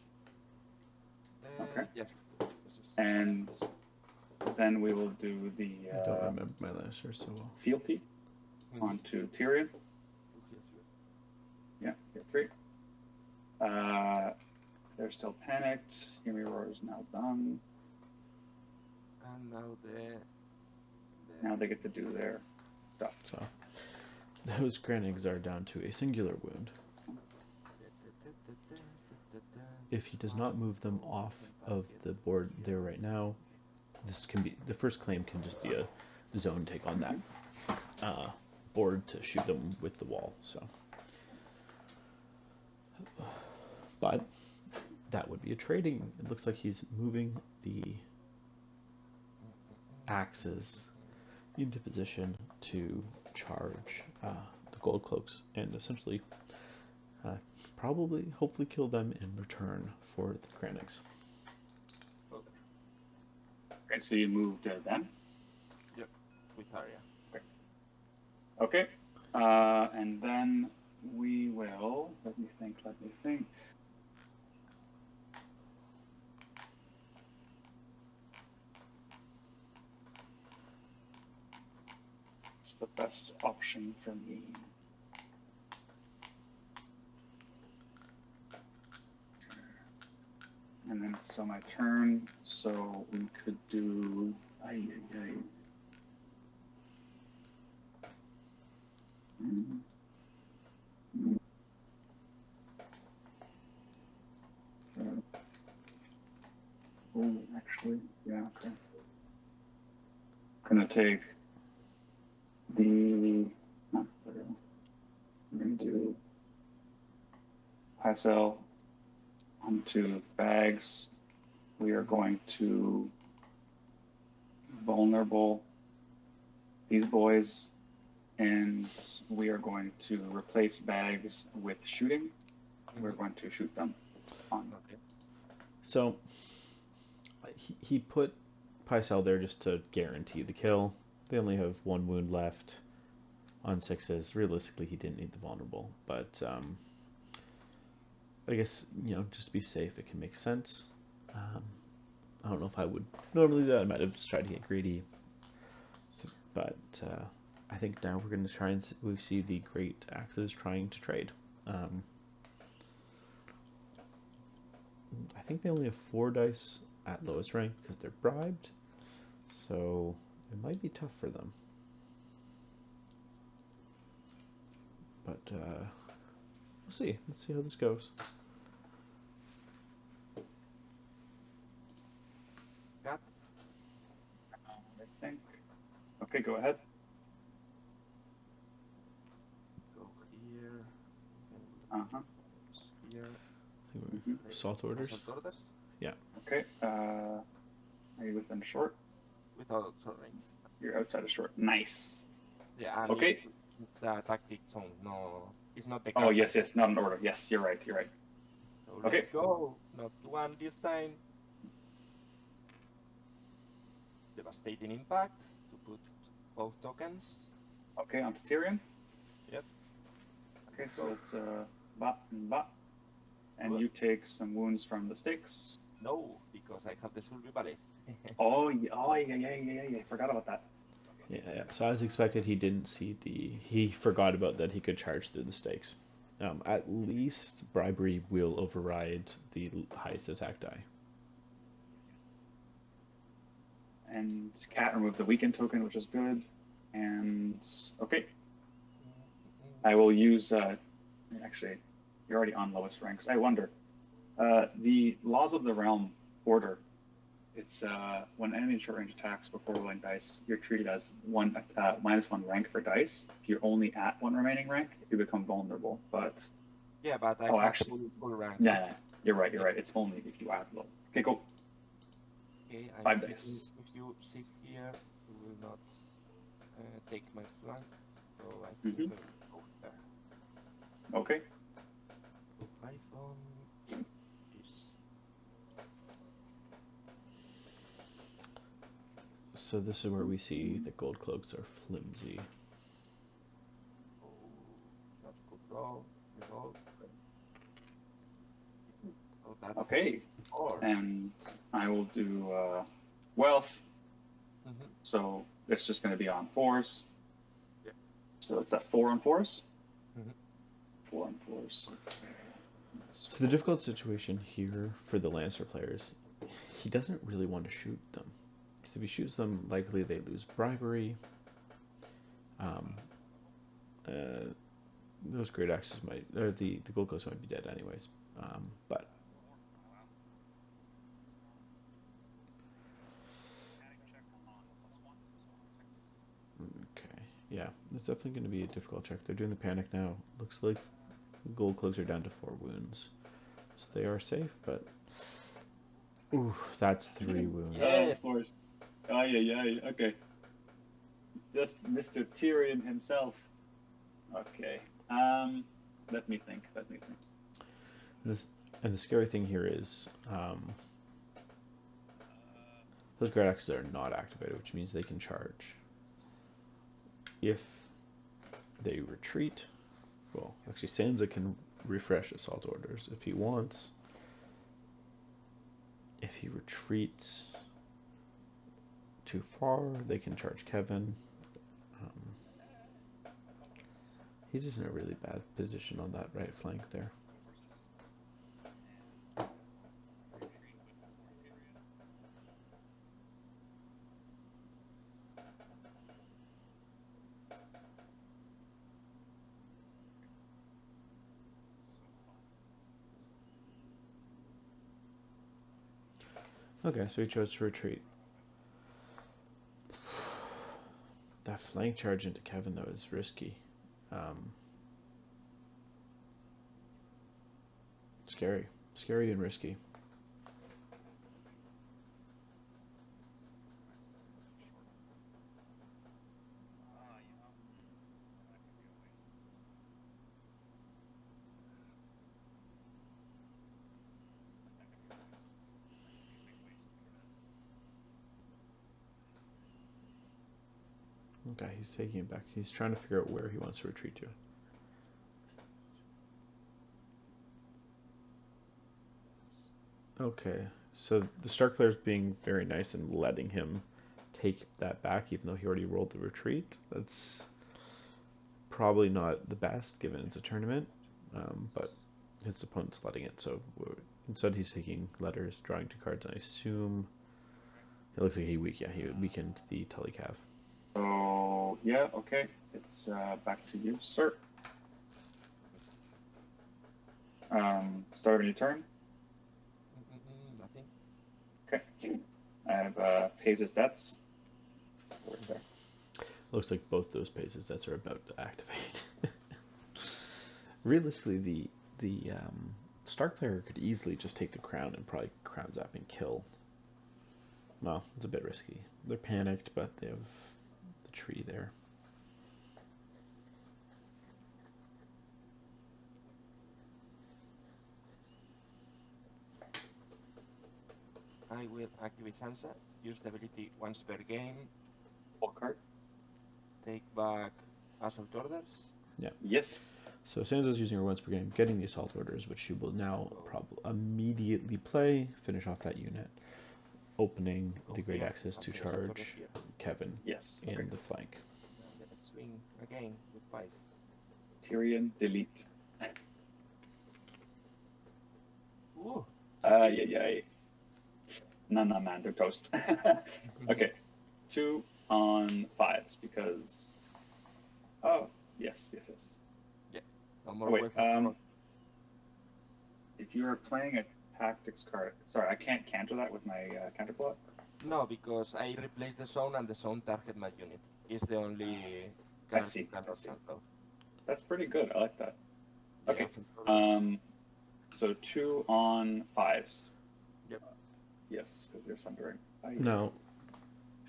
Okay. Yes. and then we will do the I don't remember my Lannister so well. fealty onto Tyrion. Yeah, get 3. They're still panicked. Hear Me Roar is now done. And Now they get to do their stuff. So those Granigs are down to a singular wound. If he does not move them off of the board there right now, this can be the first claim can just be a zone take on that board to shoot them with the wall. So, but that would be a trading. It looks like he's moving the axes into position to charge the gold cloaks and essentially probably hopefully kill them in return for the Granigs. Okay, so you moved them? Yep, with Arya. Okay, and then we will, let me think. What's the best option for me? And then it's still my turn, so we could do. Oh, actually, yeah, okay. Gonna take the. Not the third. I'm gonna do Pycelle onto bags. We are going to vulnerable these boys, and we are going to replace bags with shooting. We're going to shoot them on. Okay. So he put Pycelle there just to guarantee the kill. They only have 1 wound left on 6s. Realistically, he didn't need the vulnerable, but I guess, just to be safe, it can make sense. I don't know if I would normally do that. I might have just tried to get greedy. But I think now we're going to try and we see the Great Axes trying to trade. I think they only have 4 dice at lowest rank because they're bribed. So it might be tough for them. But we'll see. Let's see how this goes. Got. I think. Okay, go ahead. Go here. Uh-huh. Here. Assault orders? Assault orders? Yeah. Okay. Are you within short? Without short range. You're outside of short. Nice. Yeah, and Okay. It's a tactic zone. No, it's not the. Oh, yes, not an order. Yes, you're right. So Okay. let's go. Not 1 this time. Devastating impact to put both tokens. Okay, onto Tyrion. Yep. Okay, so it's bot and bot. And Good. you take some wounds from the stakes. No, because I have the survivalist. Oh, yeah. Forgot about that. Yeah. So as expected, he didn't see he forgot about that he could charge through the stakes. At least bribery will override the highest attack die. And Cat removed the weakened token, which is good. And okay, I will use. Actually, you're already on lowest ranks. I wonder. The Laws of the Realm order. It's when enemy short range attacks before rolling dice, you're treated as -1 rank for dice. If you're only at 1 remaining rank, you become vulnerable. But Yeah, but I Oh, have actually- full rank. yeah, you're right. It's only if you add low. Okay, go. Okay, 5 checking dice. if you sit here, you will not take my flank. So I think I will go there. Okay. So Python is So this is where we see the gold cloaks are flimsy. Oh, that's good roll. Reroll. So that's Okay, 4. and I will do wealth. Mhm. So it's just going to be on 4s. Yeah. So it's at 4 on 4s. Mhm. 4 on 4s. So the difficult situation here for the Lancer players, he doesn't really want to shoot them. Because if he shoots them, likely they lose bribery. Those great axes might, or the gold cloaks might be dead anyways. But okay, yeah, it's definitely going to be a difficult check. They're doing the panic now. Looks like the gold cloaks are down to 4 wounds, so they are safe. But ooh, that's 3 wounds. Oh, of course. Aye. Okay. Just Mr. Tyrion himself. Okay. Let me think. And the scary thing here is those great axes are not activated, which means they can charge. If they retreat, well, actually Sansa can refresh assault orders if he wants. If he retreats too far, they can charge Kevan. He's just in a really bad position on that right flank there. Okay, so he chose to retreat. That flank charge into Kevan, though, is risky. Scary and risky. Okay, he's taking it back. He's trying to figure out where he wants to retreat to. Okay, so the Stark player's being very nice and letting him take that back, even though he already rolled the retreat. That's probably not the best, given it's a tournament, but his opponent's letting it. So instead, he's taking letters, drawing 2 cards, and I assume it looks like he weakened the Tully Cav. So yeah, okay. It's back to you, sir. Start of your turn. Nothing. Okay. I have pays his debts. There. Looks like both those paces debts are about to activate. Realistically, the Stark player could easily just take the crown and probably crown zap and kill. Well, it's a bit risky. They're panicked, but they have the tree there. I will activate Sansa, use the ability once per game, Full card. take back assault orders. Yeah. Yes. So Sansa's using her once per game, getting the assault orders, which she will now probably immediately play, finish off that unit, opening the great axis to charge Kevan in the flank. Let's swing again with 5. Tyrion, delete. Ooh. Yeah. No, man, they're toast. Okay. 2 on 5s because. Oh, yes. Yeah. No more wait. If you're playing a tactics card, sorry, I can't counter that with my counterplot. No, because I replace the zone and the zone target my unit. It's the only. I see. That's pretty good. I like that. Okay. So 2 on 5s. Yep. Yes, because they're sundering. No.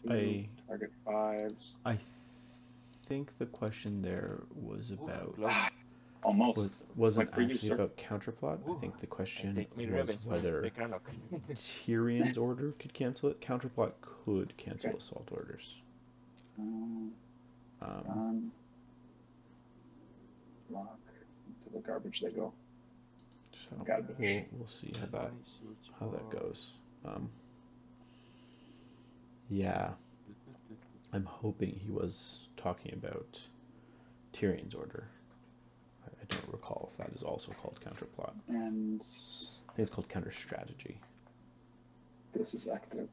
2 target 5s. I think the question there was about Almost. Wasn't Like for you, actually sir. about counterplot. I Ooh, think the question take me was revenge for whether the Carnock. Tyrion's order could cancel it. Counterplot could cancel Okay. assault orders. Block. Into the garbage they go. So Garbage. we'll see how that goes. Yeah, I'm hoping he was talking about Tyrion's order. I don't recall if that is also called counterplot. And I think it's called counter strategy. this is active.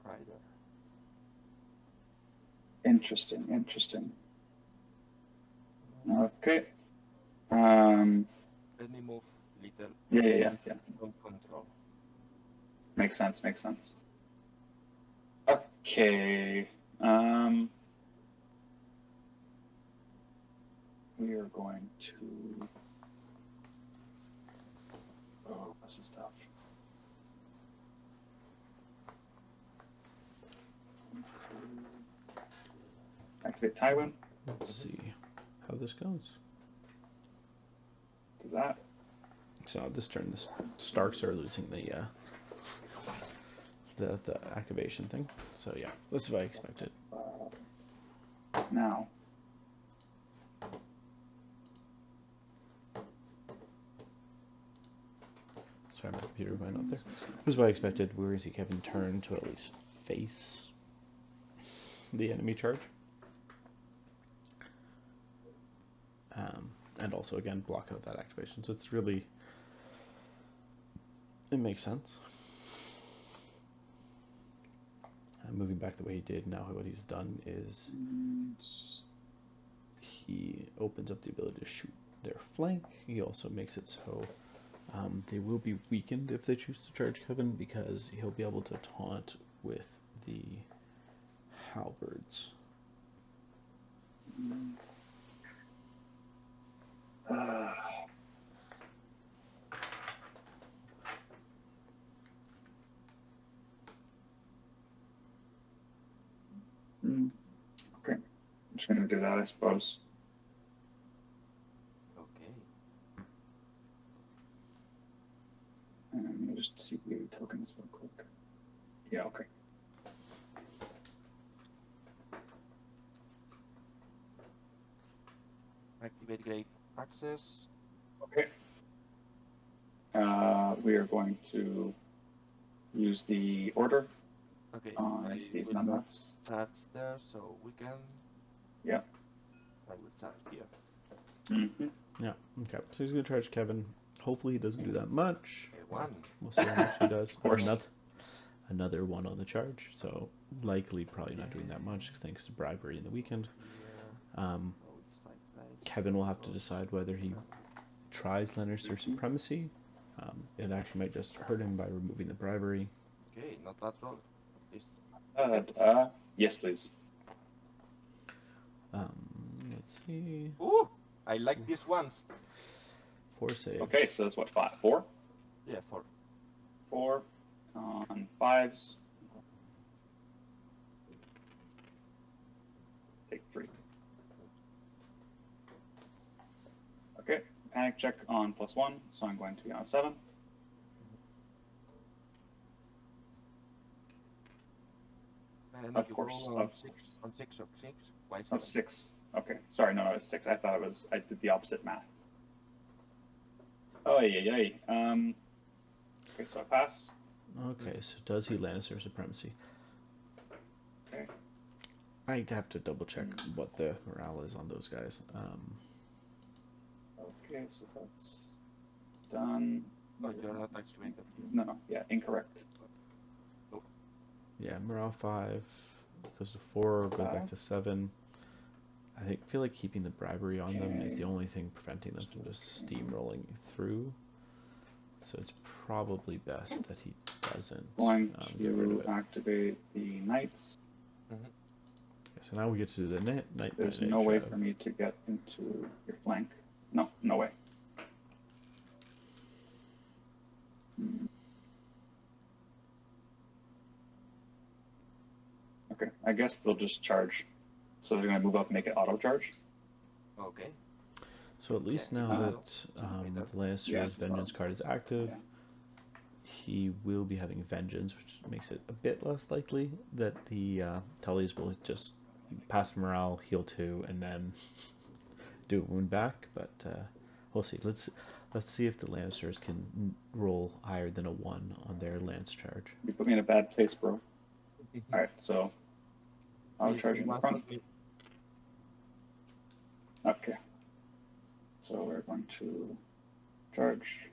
Right there. Interesting. Okay. Let me move little. Yeah. Don't control. Makes sense. Okay. We are going to. Oh, this is tough. Activate Tywin. Let's see how this goes. Do that. So this turn, the Starks are losing the activation thing. So yeah, that's what I expected. Now. Sorry, my computer went up there. This is what I expected. We're going to see Kevan turn to at least face the enemy charge. And also, again, block out that activation. So it's really... It makes sense. Moving back the way he did, now what he's done is he opens up the ability to shoot their flank. He also makes it so they will be weakened if they choose to charge Kevan, because he'll be able to taunt with the halberds. Okay. I'm just going to do that, I suppose. Okay. And I'm going to just see the tokens real quick. Yeah, okay. Activate great access. Okay. We are going to use the order Okay. on these will not numbers. charge there, so we can. Yeah. I will charge here. Mm-hmm. Yeah, okay. So he's going to charge Kevan. Hopefully he doesn't do that much. Okay, one. We'll see how much he does. Of course. Another one on the charge. So likely probably not doing that much thanks to bribery in the weekend. Here. Oh, it's 5 dice. Kevan will have to decide whether he tries Lannister supremacy. It actually might just hurt him by removing the bribery. Okay, not bad roll. At least. Yes, please. Let's see. Ooh! I like these ones. 4 saves. Okay, so that's what, 4? Yeah, 4. 4 on 5s. Take 3. Okay, panic check on +1, so I'm going to be on a 7. And Of you course, roll on 6 or 6. Why 7? 6. Okay, sorry, no, it's 6. I thought I did the opposite math. Oh, yeah. Okay, so I pass. Okay, so does he Lannister supremacy? Okay. I'd have to double check what the morale is on those guys. Okay, so that's done. Oh, you're not activated. No, yeah, incorrect. Yeah, morale 5 goes to 4, goes back to 7. I feel like keeping the bribery on them is the only thing preventing them from just steamrolling through. So it's probably best that he doesn't Going get rid of to it. activate the knights. Okay, so now we get to do the knight. There's no way for me to get into your flank. No way. guess they'll just charge. So they're going to move up and make it auto charge. Okay. So at least now that the Lannister's Vengeance card is active, he will be having Vengeance, which makes it a bit less likely that the Tullys will just pass morale, heal 2, and then do a wound back. But we'll see. Let's see if the Lannisters can roll higher than a 1 on their Lance charge. You put me in a bad place, bro. Alright, so I'll charge in the front. Okay. So we're going to charge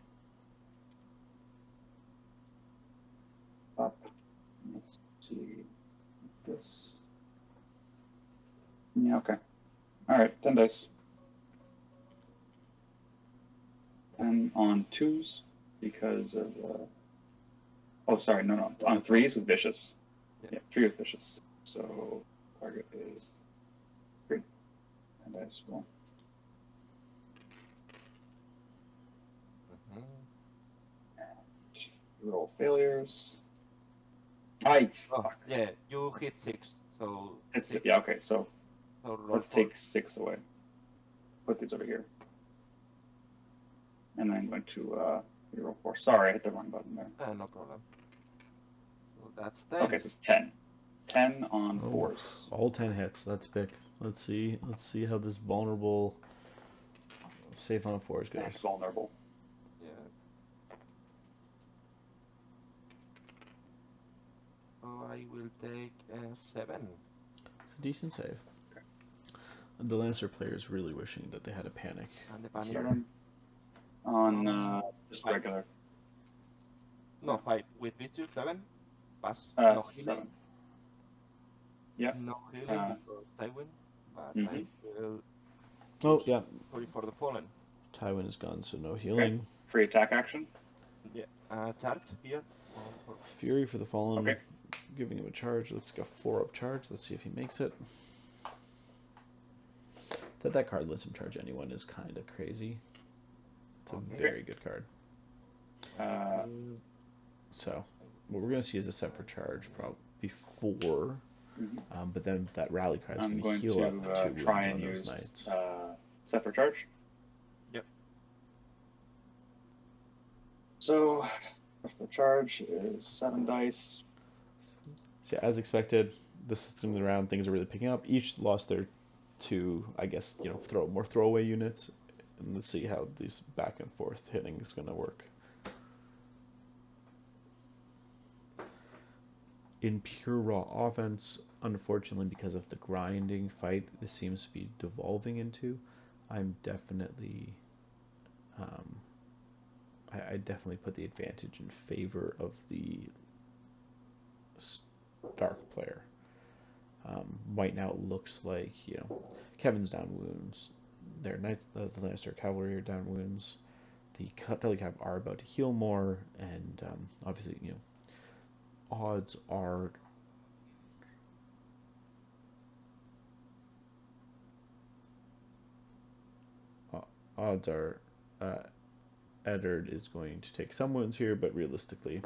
up. Let's see this. Yeah, okay. Alright, 10 dice. 10 on 2s because of oh sorry, no. On 3s with vicious. Yeah, 3 with vicious. So target is 3. 10 dice roll. Roll failures. Yeah, you hit 6, so it's 6. Yeah, okay, so let's 4. take 6 away. Put these over here. And then I'm going to roll 4. Sorry, I hit the wrong button there. No problem. So that's 10. Okay, so it's 10. 10 on 4s. All 10 hits. That's big. Let's see how this vulnerable safe on 4s goes. That's vulnerable. Yeah. So I will take 7. It's a decent save. Okay. The Lannister player is really wishing that they had a panic. And the panic. 7 on just 5. regular. No, 5. With V2, 7. Pass. 7. Yep. No healing because Tywin, but I will. Oh, yeah. Sorry for the fallen. Tywin is gone, so no healing. Okay. Free attack action. Yeah. Charge here. Fury for the fallen. Okay. Giving him a charge. Let's go 4-up charge. Let's see if he makes it. That card lets him charge anyone is kind of crazy. It's a very good card. So, what we're going to see is a set for charge probably before, but then that rally card is going to heal up 2 try wounds and on those use knights. set for charge. Yep. So, the charge is 7 dice. So, as expected, this system of the round, things are really picking up. Each lost their 2, I guess, more throwaway units. And let's see how these back and forth hitting is going to work. In pure raw offense, unfortunately, because of the grinding fight this seems to be devolving into, I'm definitely, I definitely put the advantage in favor of the Stark player. Right now it looks like, Kevin's down wounds, their knights, the Lannister cavalry are down wounds, the Tully Cav are about to heal more, and obviously, odds are Eddard is going to take some wounds here, but realistically,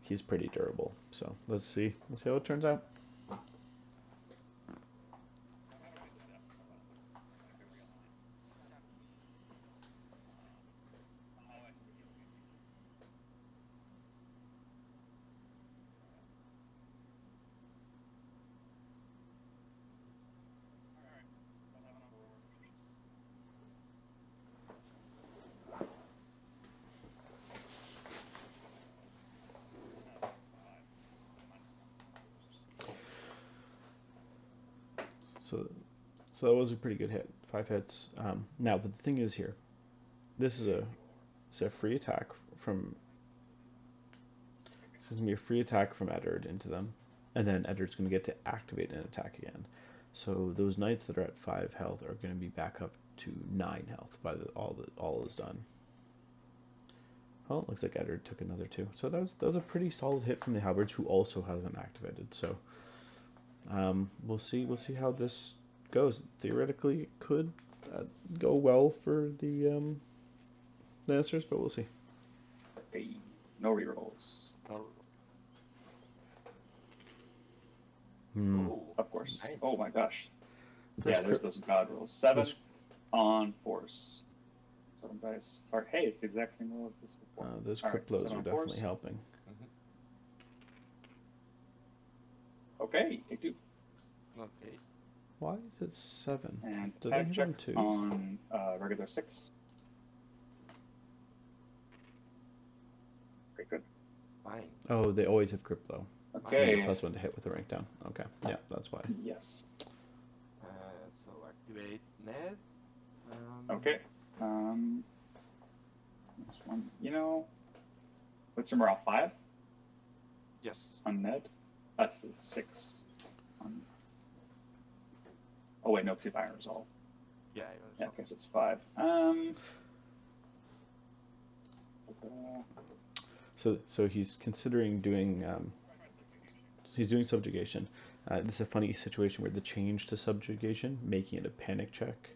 he's pretty durable. So let's see how it turns out. So that was a pretty good hit. 5 hits. Now, but the thing is here, this is a free attack from. This is gonna be a free attack from Eddard into them, and then Eddard's gonna get to activate an attack again. So those knights that are at 5 health are gonna be back up to 9 health by all is done. Oh, it looks like Eddard took another 2. So that was a pretty solid hit from the halberds, who also hasn't activated. So we'll see how this goes. Theoretically, it could go well for the Lannisters, but we'll see. Okay, no rerolls. of course. Nice. Oh my gosh. Those Yeah, there's cri- those god rolls. 7 those- on force. 7 dice. Or, hey, it's the exact same roll as this before. Those All right, Cripplos 7 are on definitely force. helping. Okay, take 2. Okay. Why is it 7? And Do they attack hit check on 2s? on regular 6. Okay, good. Fine. Oh, they always have Cripplo. Okay. +1 to hit with a rank down. Okay, yeah, that's why. Yes. So activate Ned. Okay. This one, what's your morale? 5 Yes. on Ned? That's a 6 on. Oh wait, no, 'cause you have Iron Resolve. Yeah. Yeah, okay, so it's 5. So he's considering doing he's doing subjugation. This is a funny situation where the change to subjugation, making it a panic check,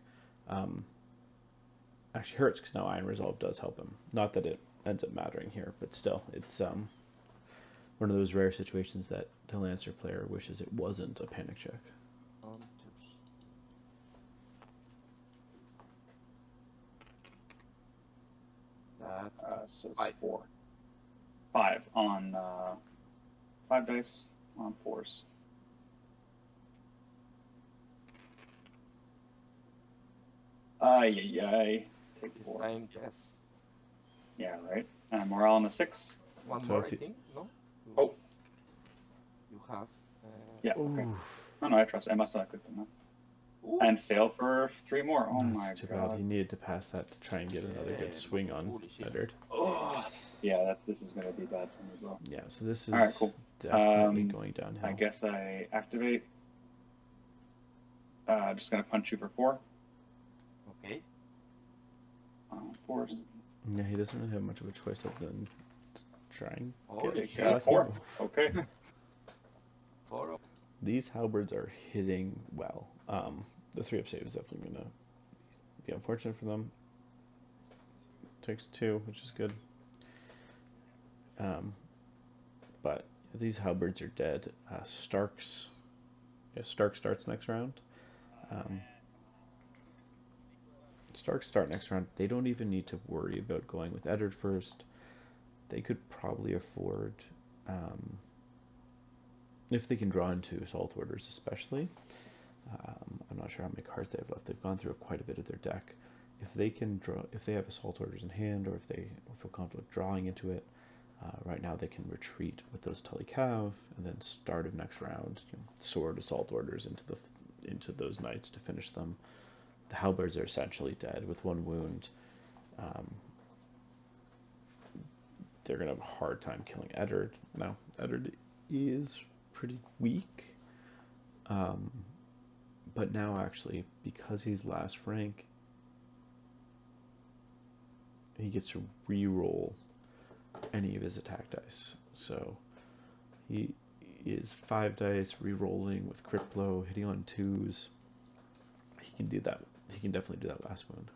actually hurts because now Iron Resolve does help him. Not that it ends up mattering here, but still, it's one of those rare situations that the Lannister player wishes it wasn't a panic check. So it's 4. 5 on 5 dice on force. Take This 4. time, yes. Yeah, right. And morale on the 6. One So more, if I you- think. No. Oh. You have. Yeah. Okay. Oof. No, I trust. I must not have clicked on that. Ooh. And fail for 3 more. Oh my That's too god. bad. He needed to pass that to try and get another Yeah, good swing on holy shit. Eddard. Oh, yeah, this is going to be bad for me as well. Yeah, so this is All right, cool. definitely going downhill. I guess I activate. Just going to punch you for 4. Okay. 4. Yeah, he doesn't really have much of a choice other than to try and Holy get shit. lucky. 4. Okay. 4. These halberds are hitting well. The 3 up save is definitely going to be unfortunate for them. Takes 2, which is good. But these halberds are dead. Stark starts next round. Starks start next round. They don't even need to worry about going with Eddard first. They could probably afford, if they can draw into assault orders especially. I'm not sure how many cards they have left. They've gone through quite a bit of their deck. If they can draw, if they have assault orders in hand, or if they feel confident drawing into it, right now they can retreat with those Tully Cav, and then start of next round, sword assault orders into those knights to finish them. The halberds are essentially dead with 1 wound. They're gonna have a hard time killing Eddard. Now, Eddard is pretty weak. But now actually, because he's last rank, he gets to re-roll any of his attack dice. So he is 5 dice re-rolling with crit blow, hitting on 2s. He can do that. He can definitely do that last wound.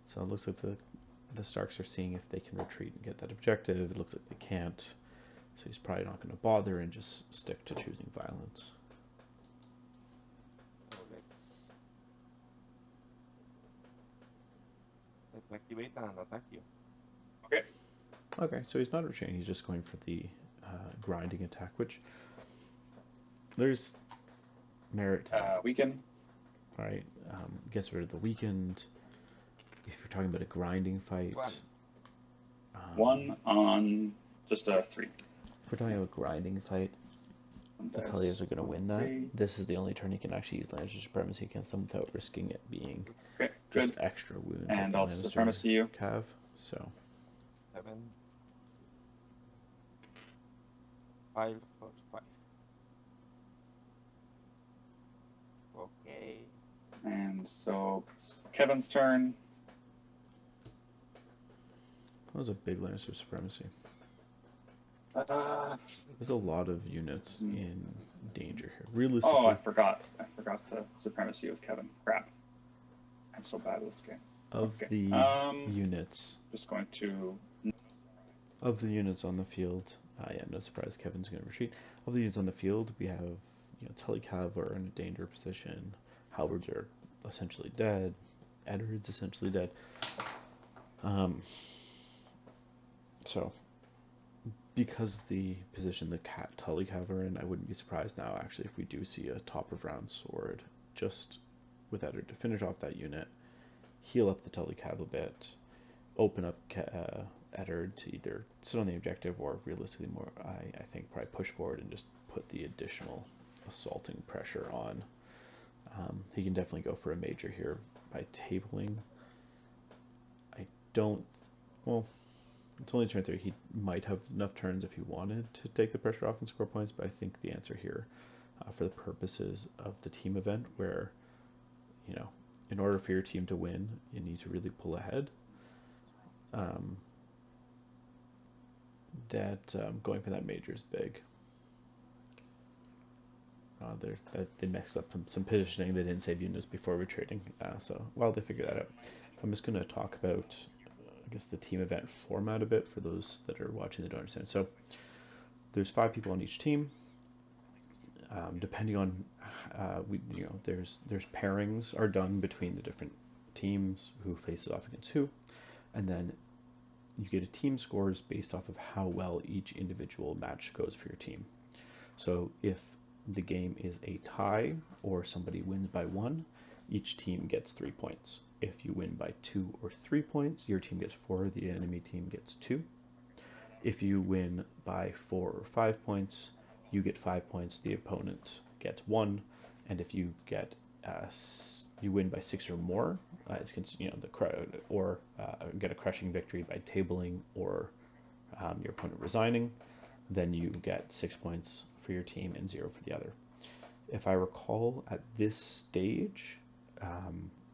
So it looks like the Starks are seeing if they can retreat and get that objective. It looks like they can't. So he's probably not going to bother and just stick to choosing violence. Let's activate and attack you. Okay. Okay, so he's not retreating. He's just going for the grinding attack, which there's merit to that. Weaken. All right, gets rid of the weakened. If you're talking about a grinding fight, 1 on just a 3. If we're talking about a grinding fight, the Tulliers are going to win that. 3. This is the only turn he can actually use Lannister Supremacy against them without risking it being Okay, just good. extra wounds. And like I'll the Lannister Supremacy you. Cav. So 7. 5 for 5. Okay. And so it's Kevin's turn. that was a big Lannister Supremacy. There's a lot of units in danger here. Realistically, Oh, I forgot. I forgot the Supremacy with Kevin. Crap. I'm so bad at this game. of Okay. the units, Just going to Of the units on the field, yeah, no surprise, Kevin's going to retreat. Of the units on the field, we have Telecav are in a danger position. Halberds are essentially dead. Eddard's essentially dead. So, because the position the Telecav are in, I wouldn't be surprised now actually if we do see a top of round sword just with Eddard to finish off that unit, heal up the Telecav a bit, open up Eddard to either sit on the objective or realistically more, I think probably push forward and just put the additional assaulting pressure on. He can definitely go for a major here by tabling. I don't, well, it's only turn 3. He might have enough turns if he wanted to take the pressure off and score points, but I think the answer here, for the purposes of the team event, where, in order for your team to win, you need to really pull ahead. Going for that major is big. They mixed up some positioning. They didn't save units before retreating, so while they figure that out, I'm just going to talk about, I guess, the team event format a bit for those that are watching that don't understand. So there's 5 people on each team. Depending on there's pairings are done between the different teams who faces off against who, and then you get a team scores based off of how well each individual match goes for your team. So if the game is a tie or somebody wins by 1, each team gets 3 points. If you win by 2 or 3 points, your team gets 4, the enemy team gets 2. If you win by 4 or 5 points, you get 5 points, the opponent gets 1, and if you get you win by 6 or more, it's get a crushing victory by tabling or your opponent resigning, then you get 6 points for your team and 0 for the other. If I recall, at this stage,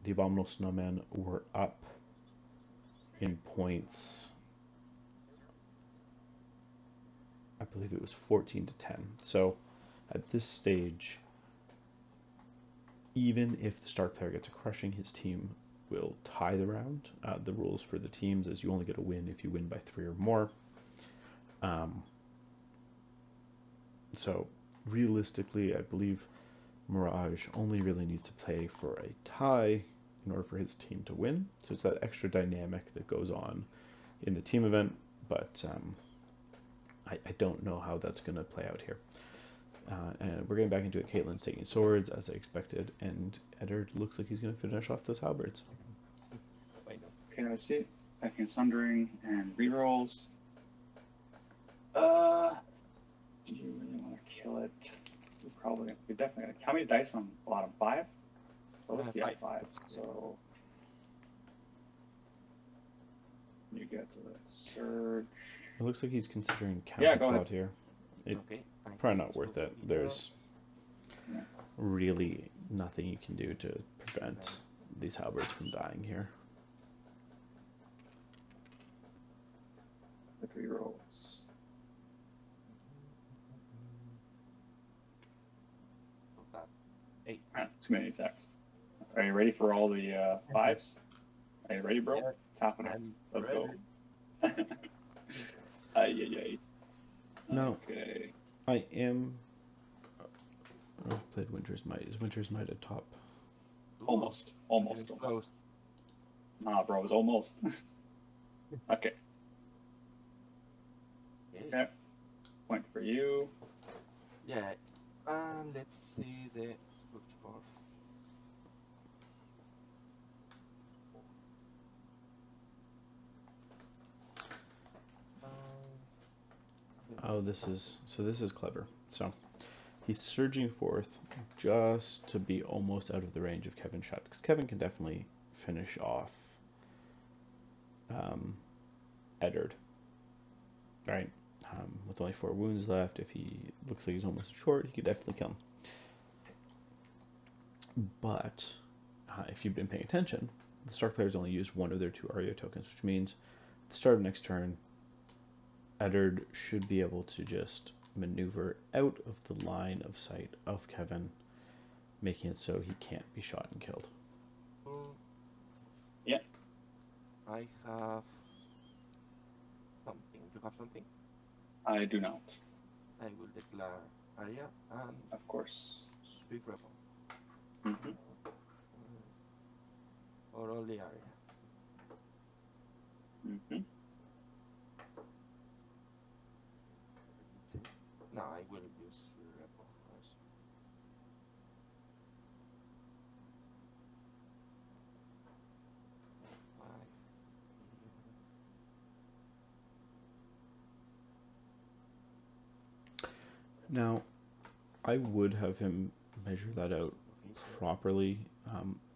the Abominable Snowmen were up in points. I believe it was 14 to 10. So at this stage, even if the Stark player gets a crushing, his team will tie the round. The rules for the teams is you only get a win if you win by 3 or more. So realistically, I believe Mirage only really needs to play for a tie in order for his team to win. So it's that extra dynamic that goes on in the team event, but I don't know how that's going to play out here. And we're getting back into it. Caitlyn's taking swords as I expected, and Eddard looks like he's going to finish off those halberds. Okay, I see it. Second Sundering and rerolls. Do you really want to kill it? You're definitely gonna. How many dice on bottom? 5? Well, let's do 5. So you get to the surge. It looks like he's considering counterplot here. Probably not worth it. There's really nothing you can do to prevent these halberds from dying here. The 3 rolls. Too many attacks. Are you ready for all the 5s? Are you ready, bro? Yeah. It's happening. Let's go. No. Okay. I am. I played Winter's Might. Is Winter's Might a top? Almost. Nah, bro, it's almost. Okay. Okay. Point for you. Yeah. Let's see the switch for. Oh, this is clever. So he's surging forth just to be almost out of the range of Kevin's shot, because Kevan can definitely finish off Eddard, right? With only 4 wounds left, if he looks like he's almost short, he could definitely kill him. But if you've been paying attention, the Stark players only used 1 of their 2 Ario tokens, which means at the start of next turn, Eddard should be able to just maneuver out of the line of sight of Kevan, making it so he can't be shot and killed. Yeah. I have something You have something? I do not. I will declare area and Of course. Swift Rebel. Mm-hmm. Or only area. Mm-hmm. No, I will use Rebel first. Five. Now, I would have him measure that out properly.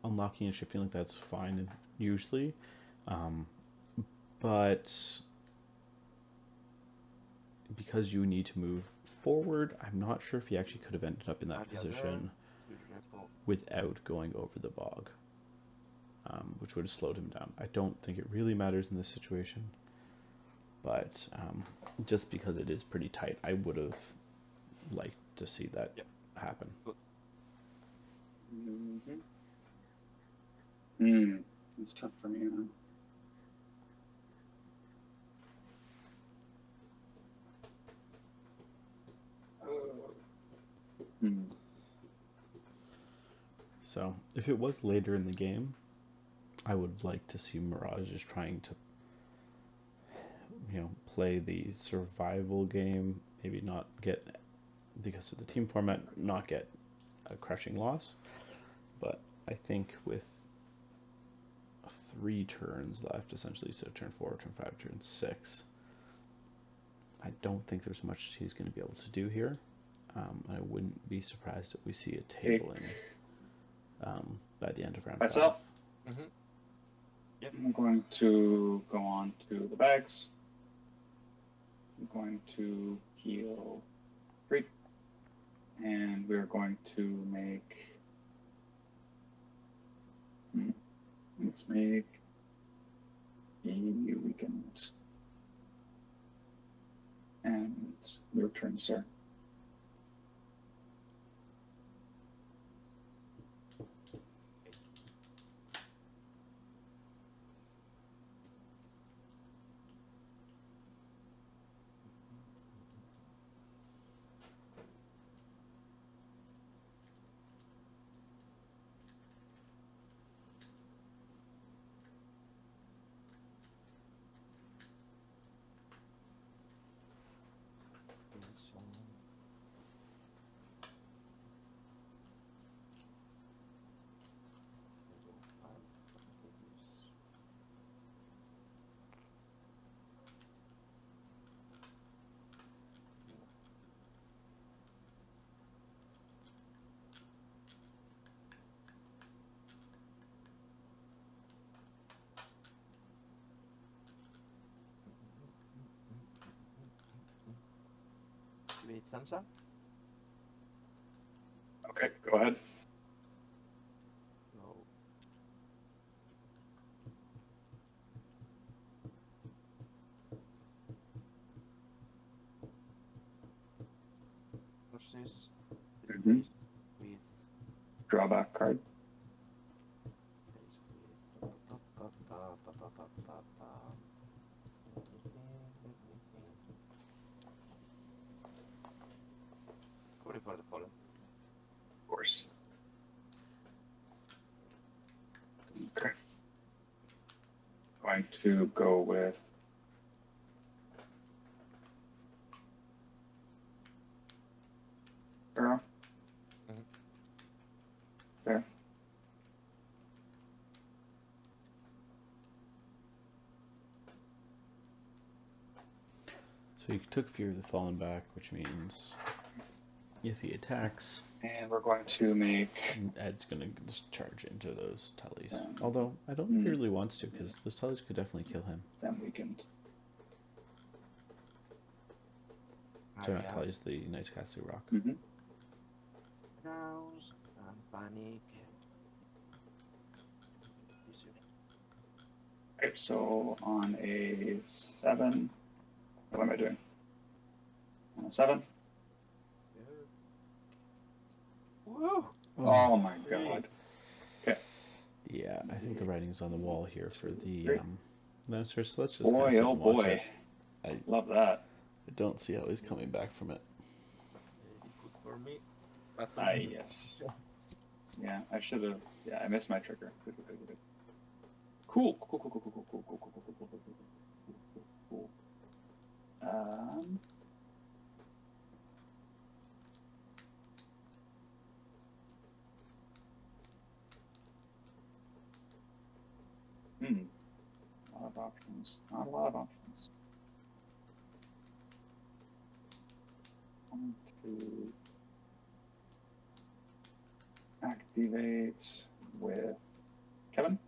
Unlocking and shifting like that's fine usually, but because you need to move forward, I'm not sure if he actually could have ended up in that position without going over the bog, which would have slowed him down. I don't think it really matters in this situation, but just because it is pretty tight, I would have liked to see that happen. Mm-hmm. It's tough for me, man. So, if it was later in the game, I would like to see Mirage just trying to, play the survival game, maybe not get, because of the team format, not get a crushing loss. But I think with 3 turns left, essentially, so turn 4, turn 5, turn 6, I don't think there's much he's going to be able to do here. I wouldn't be surprised if we see a tabling by the end of round 5. Myself? Mm-hmm. Yep. I'm going to go on to the bags. I'm going to heal 3. And we're going to make... Let's make a weekend. And your turn, sir. Wait, Sansa? Okay, go ahead. No. Versus with drawback card. Let me think. Sorry for the fallen. Of course. Okay. Going to go with Arrow. There. So you took Fear of the Fallen back, which means if he attacks, and we're going to make... Ed's going to just charge into those Tullys. Although, I don't think he really wants to, because those Tullys could definitely kill him. Sam weakened. So not Tullys, the Knights Castle Rock. Rouse and panic. Okay, so on a 7, what am I doing? On a 7? Woo! Oh my god. Okay. Yeah, I think the writing's on the wall here for the Lannisters, so let's just boy, sit oh and watch boy. it. I Love that. don't see how he's coming back from it. Very good for me. But Yes. Yeah, I should have. Yeah, I missed my trigger. Good. Cool. A lot of options. Not a lot of options. To activate with Kevan.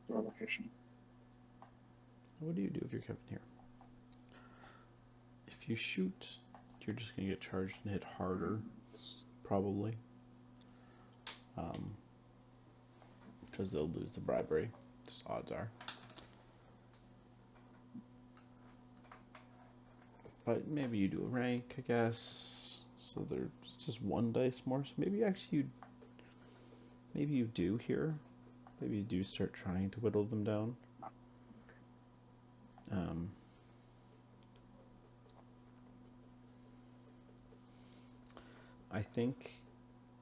Door location. What do you do if you're Kevan here? If you shoot, you're just going to get charged and hit harder, probably. Because they'll lose the bribery, just odds are. But maybe you do a rank, I guess. So there's just one dice more. So maybe actually maybe you do here. Maybe you do start trying to whittle them down. I think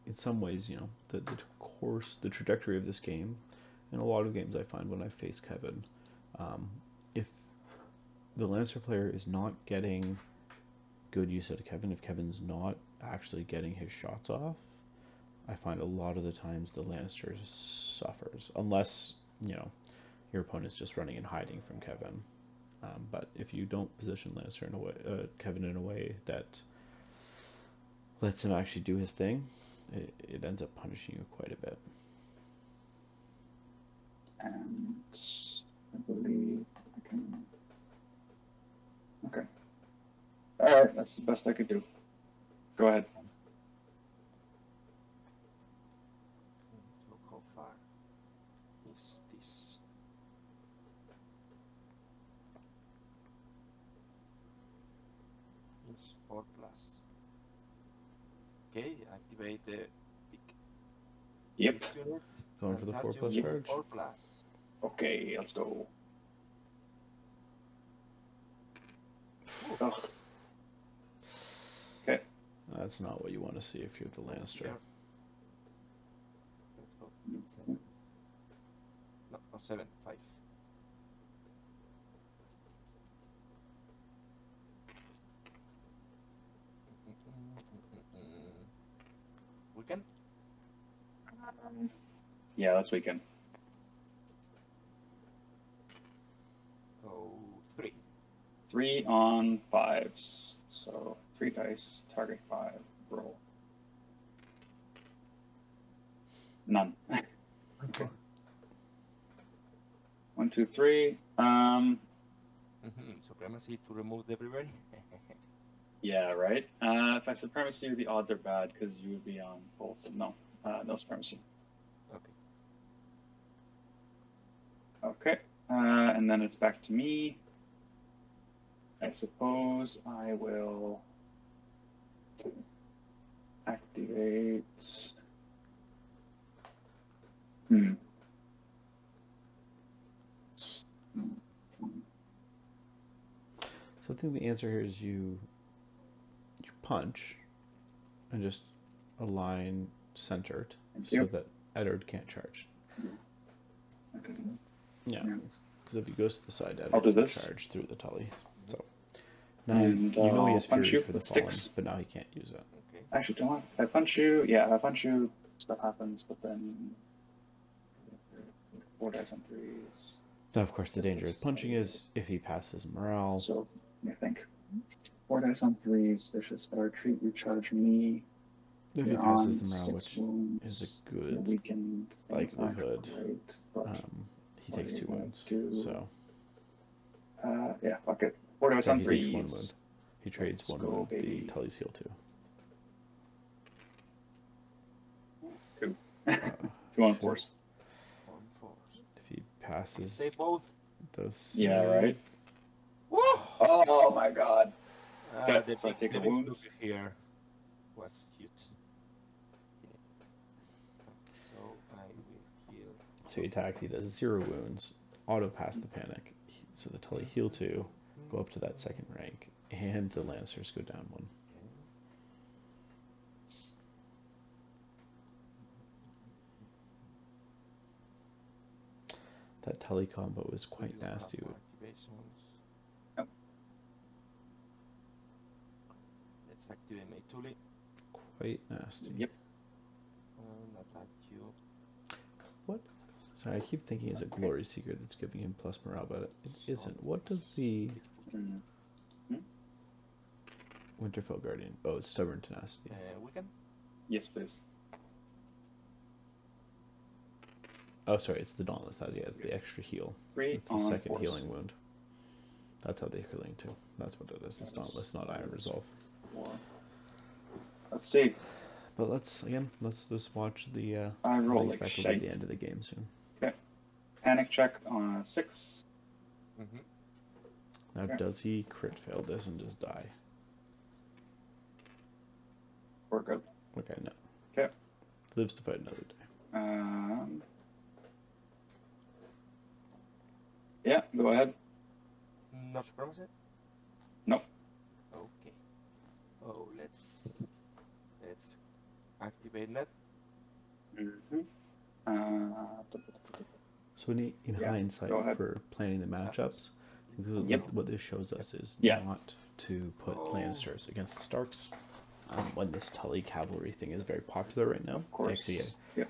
in some ways, you know, the trajectory of this game, in a lot of games I find when I face Kevan, if the Lannister player is not getting good use out of Kevan, if Kevan's not actually getting his shots off, I find a lot of the times the Lannister suffers, unless, you know, your opponent's just running and hiding from Kevan. But if you don't position Lannister in a way, Kevan in a way that lets him actually do his thing, it ends up punishing you quite a bit. And I believe I can. Okay. All right, that's the best I could do. Go ahead. Look how far is this. It's 4+. Okay, activate the pick. Yep. Going for the 4+ charge? 4+. Okay, let's go. Ugh. Okay. That's not what you want to see if you're the Lannister. Here. Let's go. 7. No, 7, 5. Weekend? Yeah, that's weekend. Oh, 3. 3 on 5s. So 3 dice, target 5, roll. None. Okay. 1, 2, 3. Supremacy to remove the bribery. Yeah, right. If I supremacy, the odds are bad because you would be on full. So no, no supremacy. Okay. Okay. And then it's back to me. I suppose I will activate. So I think the answer here is you punch and just align centered so that Eddard can't charge. Okay. Yeah, because if he goes to the side, I'll Eddard do can this. charge through the tully. So now And you know he has punch fury you for the with fallen, sticks. but now he can't use it. Okay. Actually, don't want. If I punch you, yeah, if I punch you, stuff happens. But then 4 dice on 3s. Now, of course, the danger with punching is if he passes morale. So I think 4 dice on 3s. Vicious Star Treat. You charge me. If he You're passes on the morale, 6 which wounds. is a Your good weakened things aren't likelihood, great, but he what takes are you 2 gonna wounds. do? So yeah, fuck it. 4 dice sorry, on he 3s. takes 1 wound. He trades Let's 1 go, wound. baby. The tully's heal 2. 2. 2 on 4. 4s. On 4. If he passes Say both. those, Yeah, right. Oh my god. Okay, The so I big, take the a big wound. look here was huge. So I will heal. So he attacks, he does 0 wounds, auto pass the panic. So the Tully heal 2, go up to that second rank, and the Lannisters go down 1. That Tully combo is quite nasty. Activations. Yep. Let's activate my Tully Quite nasty. Yep. and attack you. What? Sorry, I keep thinking it's a Glory Seeker that's giving him plus morale, but it isn't. What does the Winterfell Guardian? Oh, it's Stubborn Tenacity. Weaken? Yes, please. Oh, sorry, it's the Dauntless. It's the extra heal. 3 It's the on second force. healing wound. That's how they're healing too. That's what it is. It's Dauntless, not Iron Resolve. 4. Let's see. But let's just watch the. I roll I like expect it'll be shite. the end of the game soon. Okay. Panic check on a 6. Now, Okay. does he crit fail this and just die? We're good. Okay, no. Okay. Lives to fight another day. Yeah, go ahead. No supremacy? Nope. Okay. Oh, let's activate net. So in Yeah, hindsight, go ahead. for planning the matchups, Yep. what this shows us is Yes. not to put Lannisters against the Starks. When this Tully cavalry thing is very popular right now. Of course. Actually, Yep.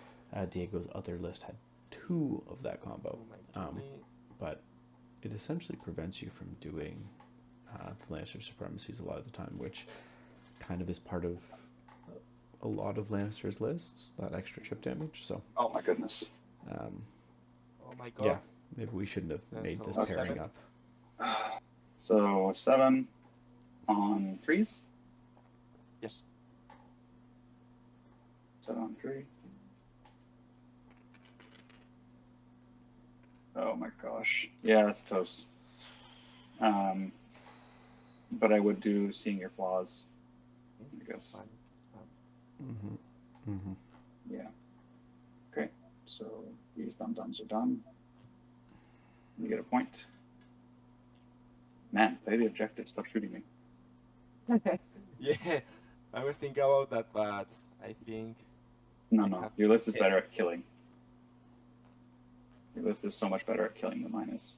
Diego's other list had 2 of that combo. But it essentially prevents you from doing the Lannister supremacies a lot of the time, which kind of is part of a lot of Lannisters lists, that extra chip damage. So, Oh my goodness. Oh my god. yeah, maybe we shouldn't have made so this Okay. pairing up. So 7 on 3s. Yes. 7 on 3. Oh my gosh. Yeah, that's toast. But I would do Seeing Your Flaws, I guess. Yeah. Okay, so these dum-dums are done. You get a point. Man, play the objective. Stop shooting me. Yeah, I was thinking about that, but I think No. Your list is better at killing. Your list is so much better at killing than mine is.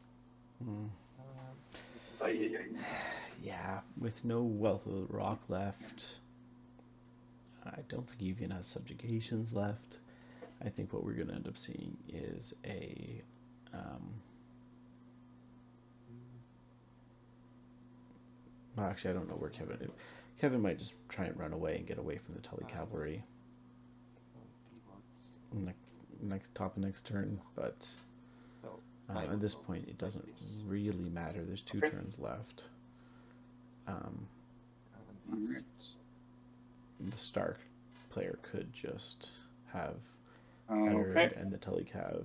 Yeah, with no Wealth of the Rock left, I don't think he even has subjugations left. I think what we're going to end up seeing is a well, actually, I don't know where Kevan might just try and run away and get away from the Tully cavalry top of next turn, but at this point it doesn't really matter. There's 2 turns left. The Stark player could just have Eddard and the Tully cav